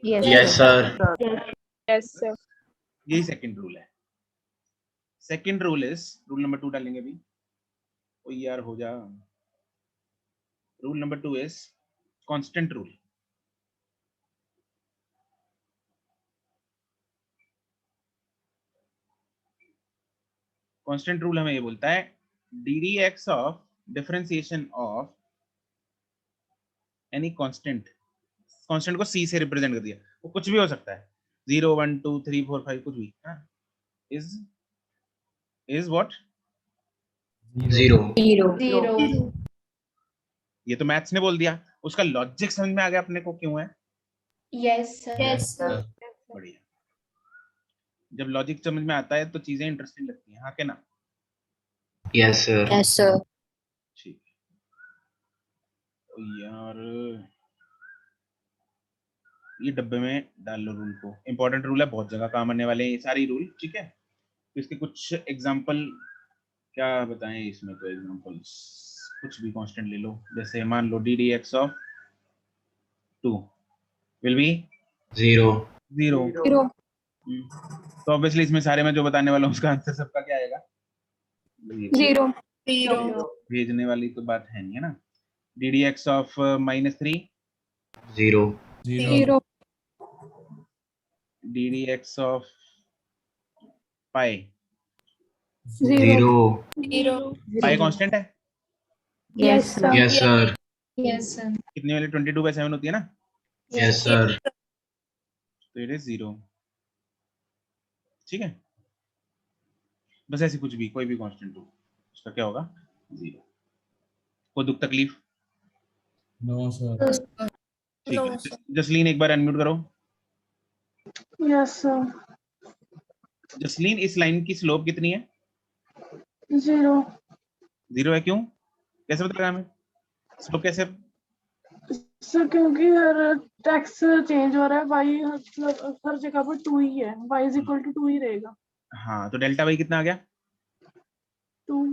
Yes, sir. यही सेकंड रूल है। Second rule is, rule number 2 डालेंगे अभी, ओ यार हो जा। Rule number 2 is constant rule. Constant rule हमें ये बोलता है ddx of differentiation of any constant, constant को c से रिप्रेजेंट कर दिया, वो कुछ भी हो सकता है, 0 1 2 3 4 5 कुछ भी, इज व्हाट? Zero. 0 ये तो मैथ्स ने बोल दिया, उसका लॉजिक समझ में आ गया अपने को क्यों है? यस सर बढ़िया, जब लॉजिक समझ में आता है तो चीजें इंटरेस्टिंग लगती हैं, हाँ के ना? Yes, sir. Yes sir. ठीक है। तो यार ये डब्बे में डाल लो रूल को, इंपॉर्टेंट रूल है, बहुत जगह काम आने वाले हैं ये सारे रूल, ठीक है? तो इसके कुछ एग्जांपल क्या बताएं इसमें, तो एग्जांपल्स कुछ भी कांस्टेंट ले लो, जैसे मान लो ddx of 2 will be Zero. 0। तो ऑब्वियसली इसमें सारे में जो बताने वाला हूं उसका आंसर सबका क्या आएगा? 0। भेजने वाली तो बात है नहीं, है ना? ddx of -3 Zero. ddx of pi, Zero. Pi constant है, yes sir. Yes, sir. Yes sir कितनी वाली 22/7 होती है ना, Yes, sir. तो इट इज 0, ठीक है? बस ऐसी कुछ भी कोई भी कांस्टेंट हो उसका क्या होगा? 0। कोई दुख तकलीफ? No sir. ठीक है, जसलीन एक बार अनम्यूट करो। Yes sir. जसलीन इस लाइन की स्लोप कितनी है? 0 0 है, क्यों? कैसे पता लगा हमें स्लोप कैसे? सर क्योंकि हर टेक्स्ट चेंज हो रहा है, वाई मतलब हर जगह पर 2 ही है, वाई इज इक्वल टू 2 ही रहेगा। हाँ, तो डेल्टा वाई कितना आ गया? 2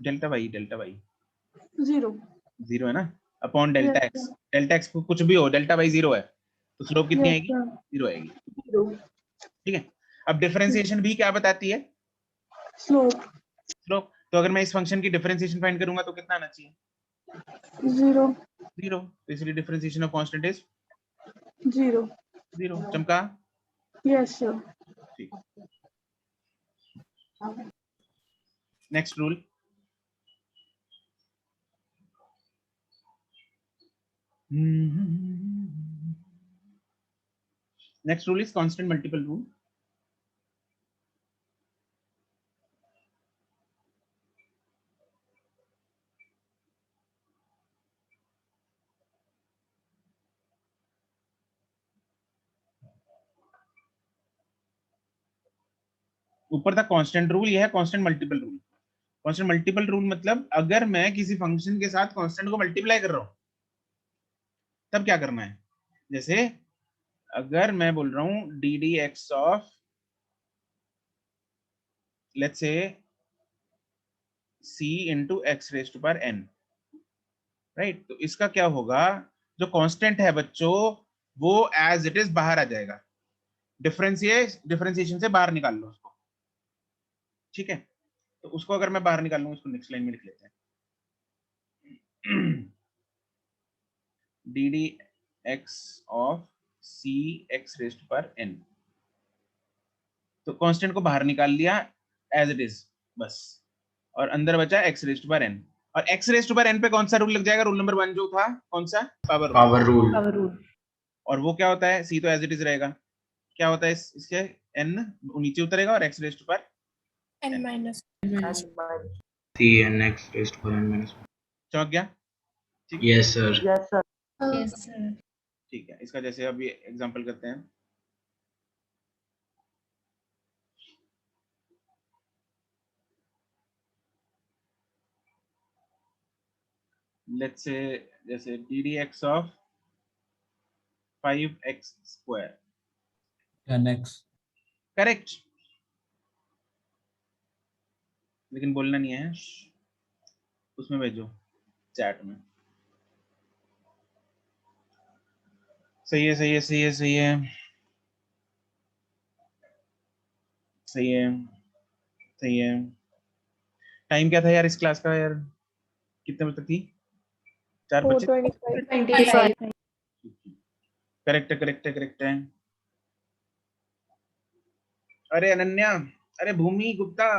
डेल्टा वाई 0. 0 है ना, upon delta Yes, x. sir. Delta x को कुछ भी हो, डेल्टा वाई 0 है तो स्लोप कितनी Yes, आएगी? sir. 0 आएगी. 0. ठीक है. अब डिफरेंशिएशन भी क्या बताती है? Slope. स्लोप. तो अगर मैं इस फंक्शन की डिफरेंशिएशन फाइंड करूंगा तो कितना आना चाहिए? 0. 0. तो इसलिए डिफरेंशिएशन ऑफ कांस्टेंट इज 0. 0. चमका? Yes, sir. ठीक. Next rule. Next rule is constant multiple rule. ऊपर था कांस्टेंट रूल, यह है constant multiple rule. Constant multiple rule मतलब अगर मैं किसी फंक्शन के साथ कांस्टेंट को मल्टीप्लाई कर रहा हूं तब क्या करना है. जैसे अगर मैं बोल रहा हूं d D x of let's say c into x raise to power n, right. तो इसका क्या होगा, जो कांस्टेंट है बच्चों वो एज इट इज बाहर आ जाएगा. डिफरेंशिएशन से बाहर निकाल लो उसको. ठीक है. तो उसको अगर मैं बाहर निकाल लूँ, इसको नेक्स्ट लाइन में लिख लेते हैं. D D x of c x raise to power n. तो कांस्टेंट को बाहर निकाल लिया एज इट इज बस, और अंदर बचा x raise to power n. और x raise to power n पे कौन सा रूल लग जाएगा? रूल नंबर 1 जो था कौन सा? Power rule. Power rule. और वो क्या होता है? c तो एज इट इज रहेगा. क्या होता है इसके? n नीचे उतरेगा और x raise to power n minus C and x raised to power n minus 1. चौक गया. Yes, sir. yes sir. ठीक है. इसका जैसे अभी एग्जांपल करते हैं. लेट्स से जैसे D D x of 5x square. 10x. Correct. लेकिन बोलना नहीं है, उसमें भेजो चैट में. सही है सही है सही है सही है सही है सही है. टाइम क्या था यार इस क्लास का यार? कितने बजे तक थी? 4:25. 25 करेक्ट है करेक्ट है करेक्ट है. अरे अनन्या, अरे भूमि गुप्ता,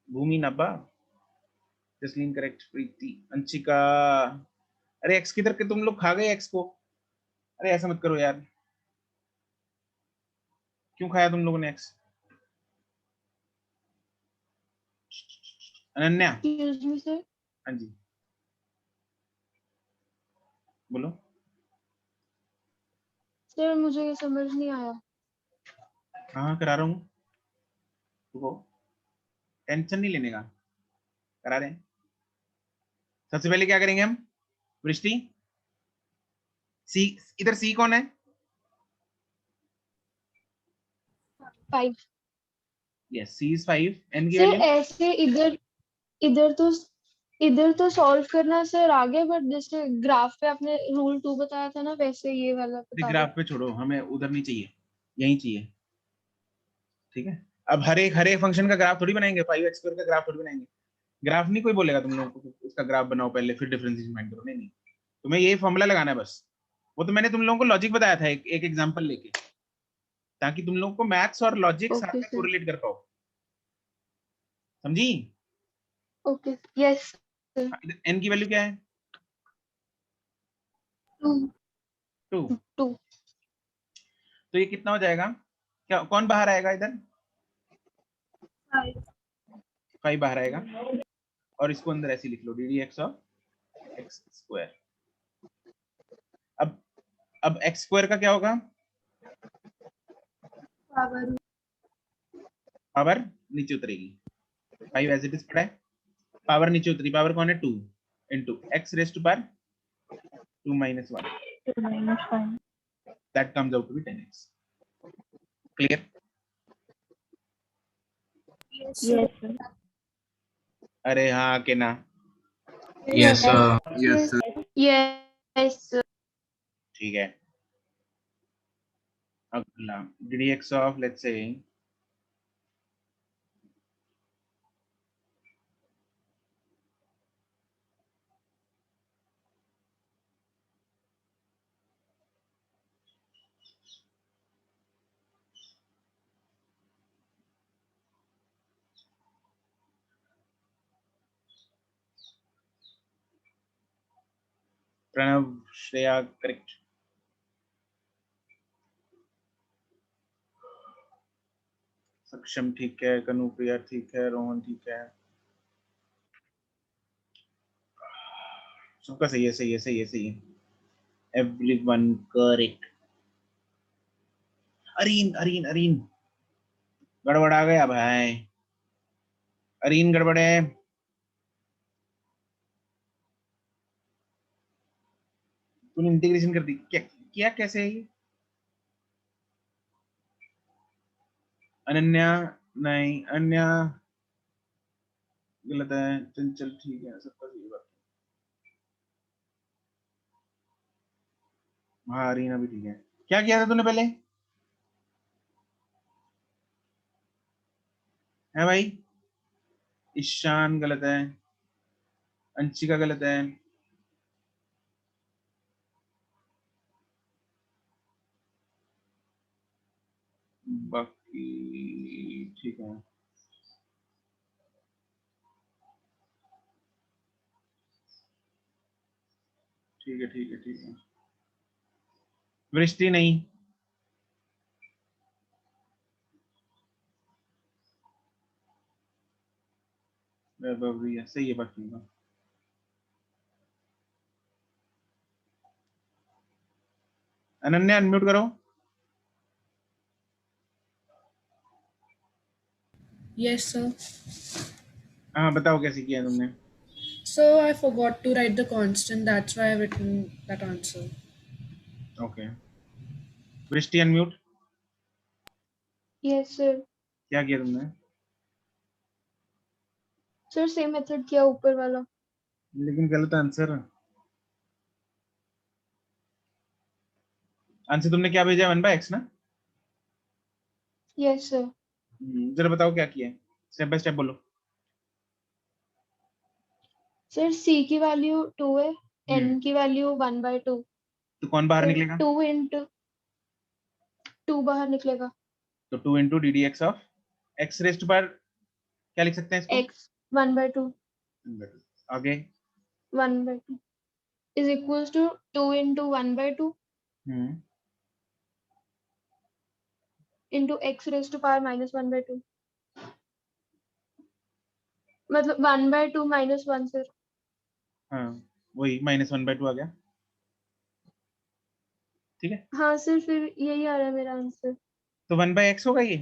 भूमि नब्बा, जसलीन करेक्ट, प्रीति, अंशिका. अरे एक्स किधर के तुम लोग खा गए एक्स को? अरे ऐसा मत करो यार. क्यों खाया तुम लोगों ने x? Ananya. Excuse me, sir. हाँ जी बोलो. सर मुझे ये समझ नहीं आया. हाँ करा रहा हूँ. रुको, टेंशन नहीं लेने का, करा रहे हैं. सबसे पहले क्या करेंगे हम? वृष्टि, सी इधर सी कौन है? 5. Yes c is 5. एन की सर वैल्यू? ऐसे इधर तो सॉल्व करना सर आगे, बट जैसे ग्राफ पे आपने रूल 2 बताया था ना, वैसे ये वाला बता दो. ग्राफ पे छोड़ो, हमें उधर नहीं चाहिए, यही चाहिए. ठीक है. अब हर एक फंक्शन का ग्राफ थोड़ी बनाएंगे, 5x स्क्वायर का ग्राफ थोड़ी बनाएंगे. ग्राफ नहीं कोई बोलेगा तुम लोगों को उसका ग्राफ बनाओ पहले फिर डिफरेंशिएशन फाइंड करो. नहीं नहीं, तुम्हें ये फॉर्मूला लगाना है बस. वो तो मैंने तुम लोगों को लॉजिक बताया था एक एग्जांपल लेके, ताकि तुम लोगों को मैथ्स और लॉजिक साथ Okay, में sir. कोरिलेट कर पाओ. समझी? ओके. यस. एन की वैल्यू क्या है? 2. 2. तो ये कितना हो जाएगा? क्या कौन बाहर आएगा इधर? 5 बाहर आएगा. और इसको अंदर ऐसे लिख लो, d D x of x square. अब एक्स स्क्वायर का क्या होगा? पावर नीचे उतरेगी. 5 एज इट इज पड़ा है, पावर नीचे उतरी. पावर कौन है? 2 into x raise to power 2 minus 1. That comes out to be 10x. Clear? Yes, Yes, sir. अरे हाँ के ना, Yes, sir. Yes, sir. Yes, sir. ठीक है। अगला ddx of let's say Pranav Shreya correct, Saksham ठीक है, कनुप्रिया ठीक है, रोहन ठीक है, सबका सही है, सही है, सही है, सही है, एवरीवन करेक्ट। अरीन अरीन अरीन गड़बड़ आ गया भाई, अरीन गड़बड़ है। तूने इंटीग्रेशन कर दी क्या? क्या कैसे है ये? अनन्या नहीं, अनन्या गलत है, चंचल ठीक है, सबका सही बात। हाँ अरीना भी ठीक है। क्या किया था तूने पहले है भाई? ईशान गलत है, अंशिका गलत है, बाकी ठीक है। ठीक है ठीक है ठीक है। वृष्टि नहीं, वैभव भी है, सही है बाकी का। अनन्या अनम्यूट करो। Yes, sir. हाँ बताओ कैसे किया तुमने? So I forgot to write the constant. That's why I've written that answer. Okay, वृष्टि अनम्यूट। Yes, sir. क्या किया तुमने? सर सेम मेथड किया ऊपर वाला। लेकिन गलत आंसर। आंसर तुमने क्या भेजा? 1/x ना? Yes sir. जरा बताओ क्या किया है, स्टेप बाय स्टेप बोलो। सर c की वैल्यू 2 है, हम्म, n की वैल्यू 1/2, तो कौन बाहर तो निकलेगा? 2 into 2 बाहर निकलेगा। तो 2 into ddx of x rest पर क्या लिख सकते हैं इसको? x 1/2 आगे 1/2 is equals to 2 into 1/2 into x raised to power minus 1/2, मतलब 1/2 minus 1 सर। हाँ वही -1/2 आ गया, ठीक है। हाँ सर, फिर यही आ रहा है मेरा आंसर। तो 1/x होगा ये।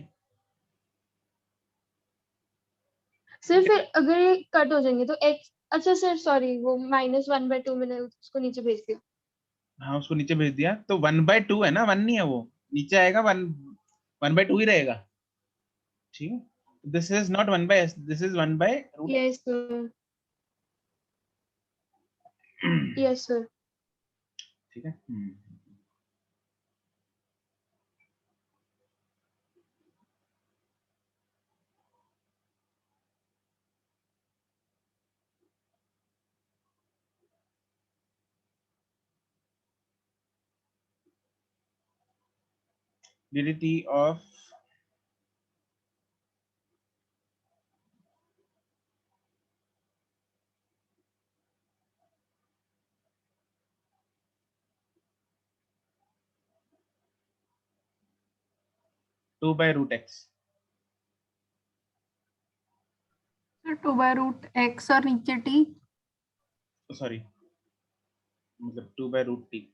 सर फिर अगर ये कट हो जाएंगे तो x, अच्छा सर सॉरी, वो -1/2 मैंने उसको नीचे भेज दिया। हाँ उसको नीचे भेज दिया, तो 1/2 है ना, 1 नहीं है वो, नीचे आएगा 1/2 ही रहेगा, ठीक है। This is not 1/s, this is 1/√x। Yes sir, yes sir. ठीक है। dt of (2/√x). So 2/√x और नीचे t। सॉरी, मतलब 2/√t।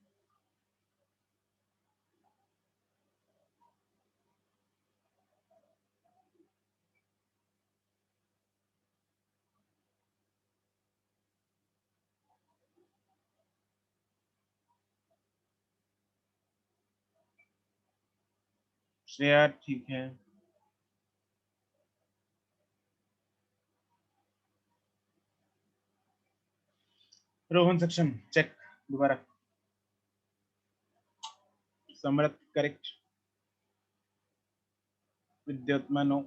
श्रेया ठीक है, रोहन सक्षम चेक दोबारा। समरथ करेक्ट। विद्योत्मा नो।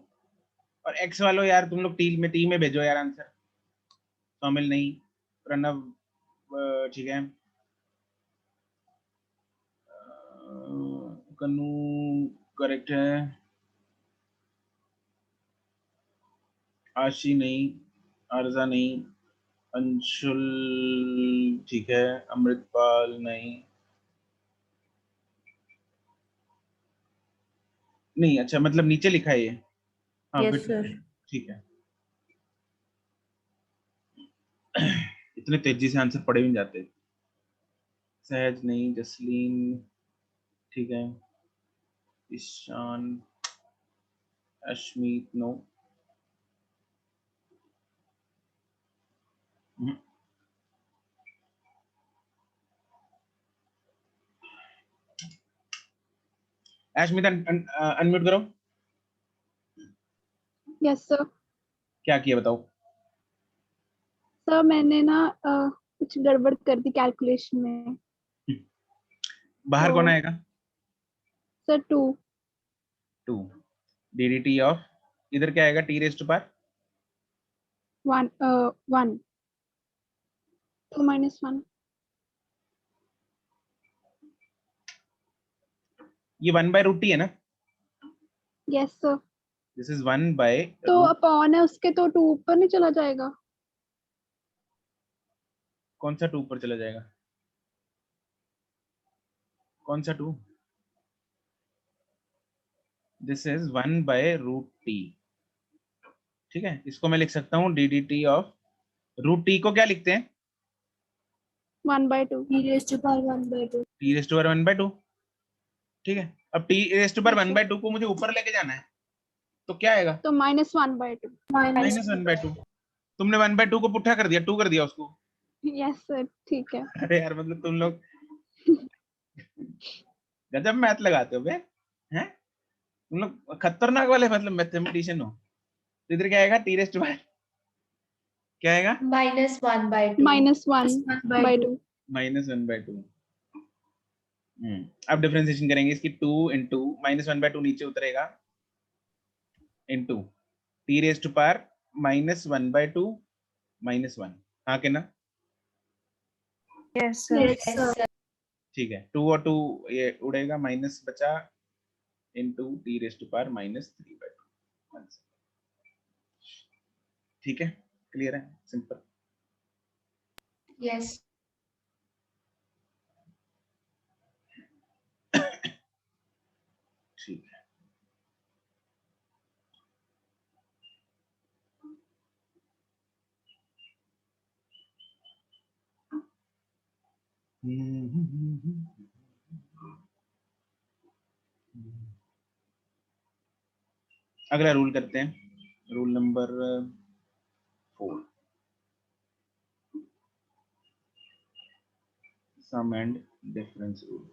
और एक्स वालों यार तुम लोग टीम में भेजो यार आंसर। शामिल नहीं। प्रणव ठीक है। कन्नू करेक्ट है। आशी नहीं, आरजा नहीं, अंशुल ठीक है, अमृतपाल नहीं अच्छा मतलब नीचे लिखा है ये। हाँ Yes, फिर sir. ठीक है। इतने तेजी से आंसर पढ़े भी नहीं जाते। सहज नहीं, जसलीन ठीक है, ईशान, अश्मीत नो। अश्मीत अनम्यूट करो। Yes sir. क्या किया बताओ। सर मैंने ना कुछ गड़बड़ कर दी कैलकुलेशन में। बाहर तो कौन आएगा? सर 2 DDT ऑफ इधर क्या आएगा? टी रेस्ट पर 1 1 2 -1। ये 1/√t है ना? Yes sir. This is 1 by तो अपॉन है उसके, तो 2 ऊपर नहीं चला जाएगा? कौन सा 2 ऊपर चला जाएगा? कौन सा 2? This is 1/√t। ठीक है, इसको मैं लिख सकता हूँ DDT ऑफ √t को क्या लिखते हैं? 1/2 t रेस्ट पर 1/2। ठीक है, अब t रेस्ट पर 1/2 को मुझे ऊपर लेके जाना है तो क्या आएगा? तो -1/2। -1/2। तुमने 1/2 को पुट्ठा कर दिया, 2 कर दिया उसको। यस सर ठीक है। अरे यार मतलब तुम लोग गजब मैथ लगाते हो बे हैं। तुम लोग खतरनाक वाले मतलब मैथमेटिशियन हो। तो इधर क्या आएगा? टी रेस्ट पर क्या आएगा? -1/2 -1/2। -1/2। अब डिफरेंशिएशन करेंगे इसकी। 2 इंटू -1/2 नीचे उतरेगा इंटू टी रेस्ट पर -1/2 -1। हाँ के ना? Yes, sir. Yes, sir. ठीक है, 2 और 2 ये उड़ेगा, माइनस बचा इंटू टी रेस्ट पर -3/2। ठीक है, क्लियर है, सिंपल। Yes. ठीक है। अगला रूल करते हैं, rule number 4, sum and difference rule.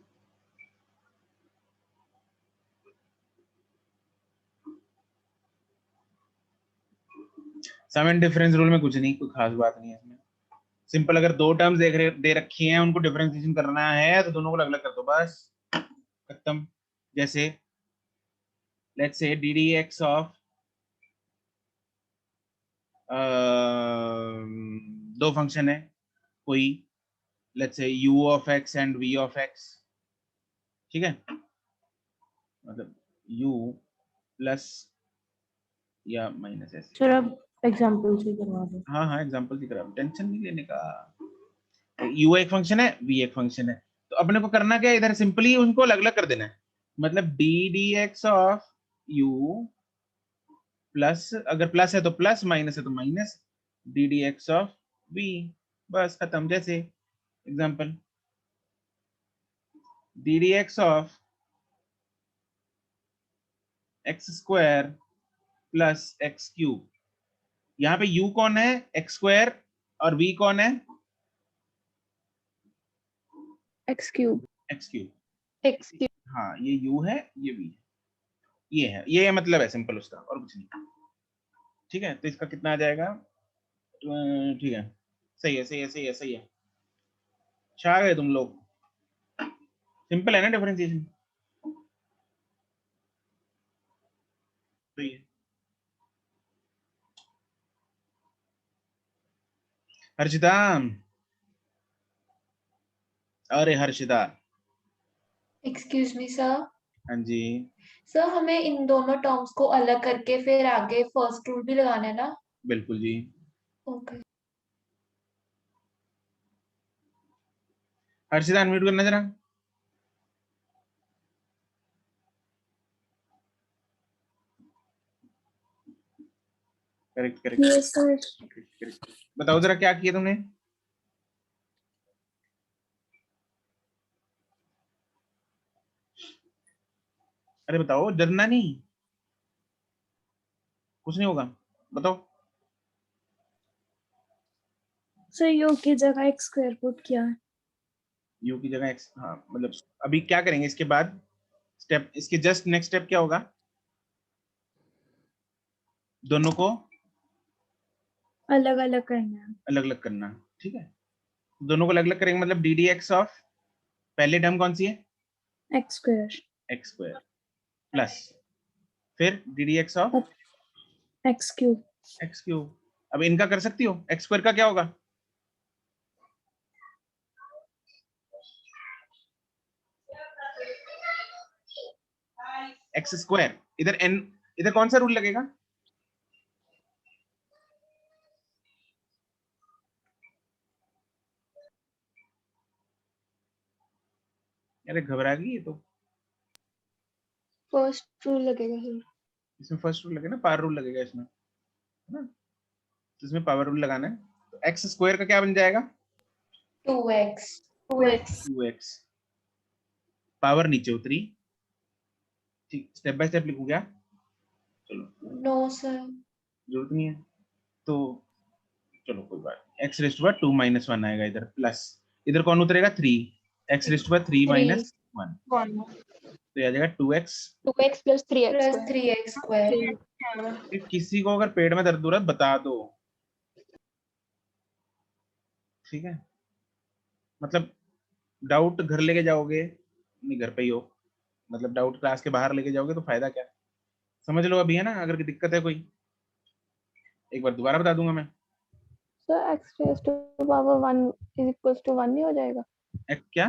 Sum and difference rule में कुछ नहीं, कोई खास बात नहीं है इसमें। सिंपल, अगर दो टर्म्स दे रखी हैं, उनको डिफरेंशिएशन करना है तो दोनों को अलग अलग कर दो, बस खत्म। जैसे लेट्स से ddx ऑफ दो फंक्शन है कोई, let's say u of x and v of x। ठीक है, मतलब u प्लस या माइनस ऐसे। सर अब एग्जांपल से करवा दो। हाँ हाँ एग्जांपल की तरह, टेंशन नहीं लेने का। u एक फंक्शन है, v एक फंक्शन है, तो अपने को करना क्या है, इधर सिंपली उनको अलग अलग कर देना है। मतलब ddx ऑफ u प्लस, अगर प्लस है तो प्लस, माइनस है तो माइनस, ddx ऑफ v, बस खत्म। जैसे example ddx of x square plus x cube. यहाँ पे u कौन है? एक्स स्क्वायर, और v कौन है? x3 x cube. x3। हाँ, ये u है, ये v है, ये है, ये मतलब है सिंपल उसका, और कुछ नहीं। ठीक है, तो इसका कितना आ जाएगा? ठीक है, सही है, सही है, सही है, सही है। छा गए तुम लोग। सिंपल है ना डिफरेंशिएशन। तो ये हर्षिता, अरे हर्षिता, एक्सक्यूज मी सर। हाँ जी। सर हमें इन दोनों टर्म्स को अलग करके फिर आगे फर्स्ट रूल भी लगाना है ना? बिल्कुल जी। ओके। हर्षिता अनम्यूट करना जरा। Correct correct yes sir. Correct. बताओ जरा क्या किया तुमने। अरे बताओ, डरना नहीं, कुछ नहीं होगा, बताओ। सर यू की जगह एक्स स्क्वायर पुट किया है। यू की जगह एक्स, हाँ मतलब अभी क्या करेंगे इसके बाद स्टेप, इसके जस्ट नेक्स्ट स्टेप क्या होगा, दोनों को अलग अलग करना है। अलग अलग करना, ठीक है। दोनों को अलग अलग करेंगे मतलब डी डी एक्स ऑफ, पहले टर्म कौन सी है, x square. X square, plus फिर d D x of x cube. X cube. अब इनका कर सकती हो, एक्स स्क्वायर का क्या होगा, एक्स स्क्वायर, इधर एन, इधर कौन सा रूल लगेगा, अरे घबरा गई ये तो। फर्स्ट रूल लगेगा सर। इसमें फर्स्ट रूल लगेगा ना, पावर रूल लगेगा इसमें, है ना। तो इसमें पावर रूल लगाना है, तो एक्स स्क्वायर का क्या बन जाएगा, 2x। 2x, पावर नीचे उतरी, ठीक, स्टेप बाय स्टेप लिखूं क्या, चलो नो सर। जरूरत नहीं है, तो चलो कोई बात नहीं, एक्स रेस्ट पर 2 माइनस 1 आएगा इधर, प्लस इधर कौन उतरेगा 3, एक्स रेस्ट पर 3 माइनस 1, तो ये आ जाएगा 2x 2x plus 3x plus square. 3x square. किसी को अगर पेट में दर्द हो रहा है बता दो, ठीक है, मतलब डाउट घर लेके जाओगे, नहीं घर पे ही हो, मतलब डाउट क्लास के बाहर लेके जाओगे तो फायदा क्या, समझ लो अभी, है ना, अगर कोई दिक्कत है कोई, एक बार दोबारा बता दूंगा मैं। Sir x raise to power 1 is equals to 1 नहीं हो जाएगा? क्या,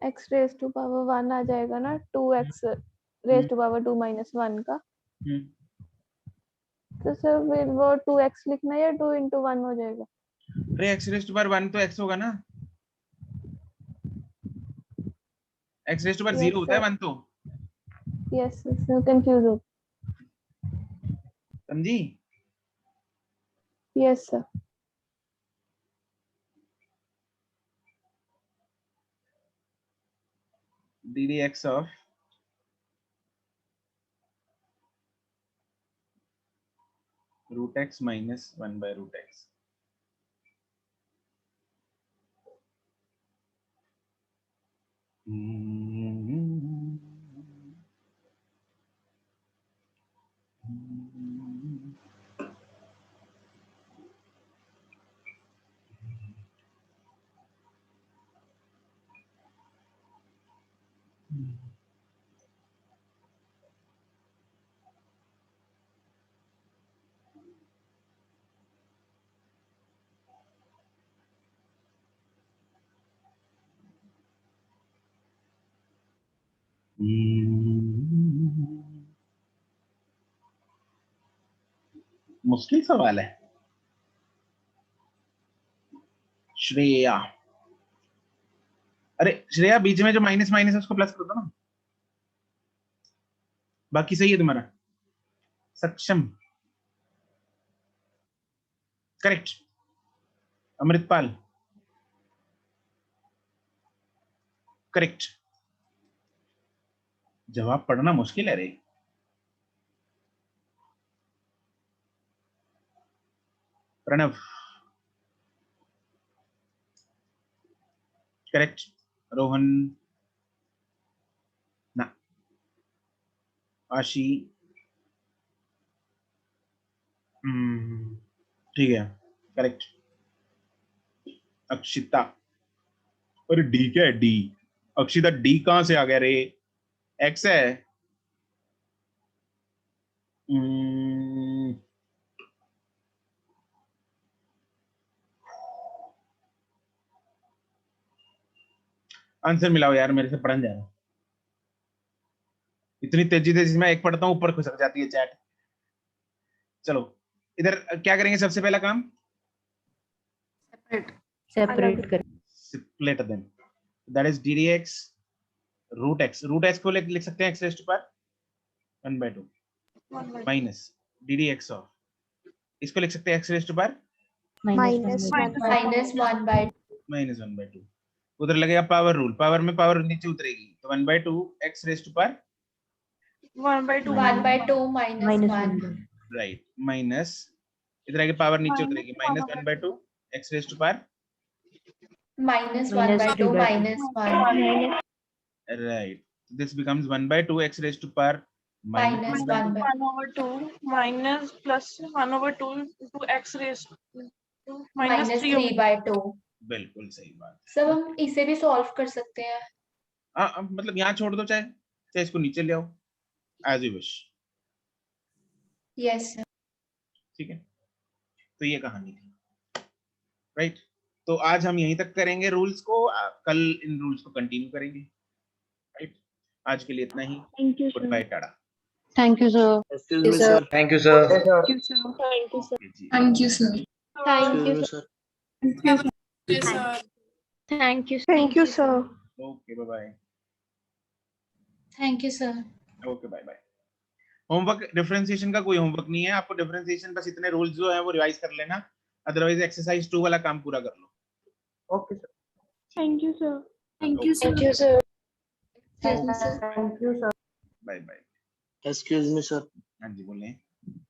x रेज़ टू पावर 1 आ जाएगा ना, 2x rays to power 2 minus 1 का। तो सर फिर वो 2x लिखना है या 2 into 1 हो जाएगा? अरे एक्स रेस्ट पर 1 तो x होगा ना, एक्स रेस्ट पर 0 होता है 1 तो, यस सर, कंफ्यूज हो। समझी। Yes sir. D D x of root x minus 1 by root x, मुश्किल सवाल है श्रेया। अरे श्रेया, बीच में जो माइनस माइनस है उसको प्लस कर दो ना, बाकी सही है तुम्हारा, सक्षम, करेक्ट, अमृतपाल, करेक्ट, जवाब पढ़ना मुश्किल है रे, प्रणव, करेक्ट, रोहन, ना, आशी, ठीक है, करेक्ट, अक्षिता, अरे डी क्या है? डी अक्षिता, डी कहां से आ गया रे? एक्स है। आंसर मिलाओ यार, मेरे से पढ़न जा रहा हूं। इतनी तेजी से मैं एक पढ़ता हूं, ऊपर खिसक जाती है चैट। चलो इधर क्या करेंगे सबसे पहला काम? सेपरेट कर split them, that is d D x root x. Root x को लिख सकते हैं x raise to power 1/2 minus d D x of, इसको लिख सकते हैं एक्स रेज़ टू पावर -1/2। उधर लगेगा पावर रूल, पावर में पावर नीचे उतरेगी तो 1/2 x raise to power 1/2 -1 right, minus इधर आगे पावर नीचे उतरेगी -1/2 x raise to power -1/2 -1 right, this becomes 1/2 x raised to power -1/2 1/2 minus plus 1/2 into x raised to minus 3 -3/2। बिल्कुल सही बात। सब हम इसे भी सॉल्व कर सकते हैं। अब मतलब यहाँ छोड़ दो, चाहे इसको नीचे ले आओ, एज यू विश। यस ठीक है, तो ये कहानी थी, राइट। तो आज हम यहीं तक करेंगे रूल्स को, कल इन रूल्स को कंटिन्यू करेंगे, राइट। आज के लिए इतना ही, Thank you, good sir. Bye, tata. Thank you, sir. Excuse me, sir. Thank you, sir. Thank you, sir. जी, Thank you, sir. Thank you, Excuse me, sir. sir. Yes, sir. Thank you. Thank you, sir. Okay bye bye. Thank you sir. Okay bye bye. Homework differentiation का कोई होमवर्क नहीं है आपको, डिफरेंशिएशन बस इतने रूल्स जो है वो रिवाइज कर लेना, अदरवाइज एक्सरसाइज 2 वाला काम पूरा कर लो। Okay sir, Thank you, sir. Thank you, sir. Thank you, sir. Excuse me, sir. Thank you sir bye bye. Excuse me, sir. हाँ जी बोलें।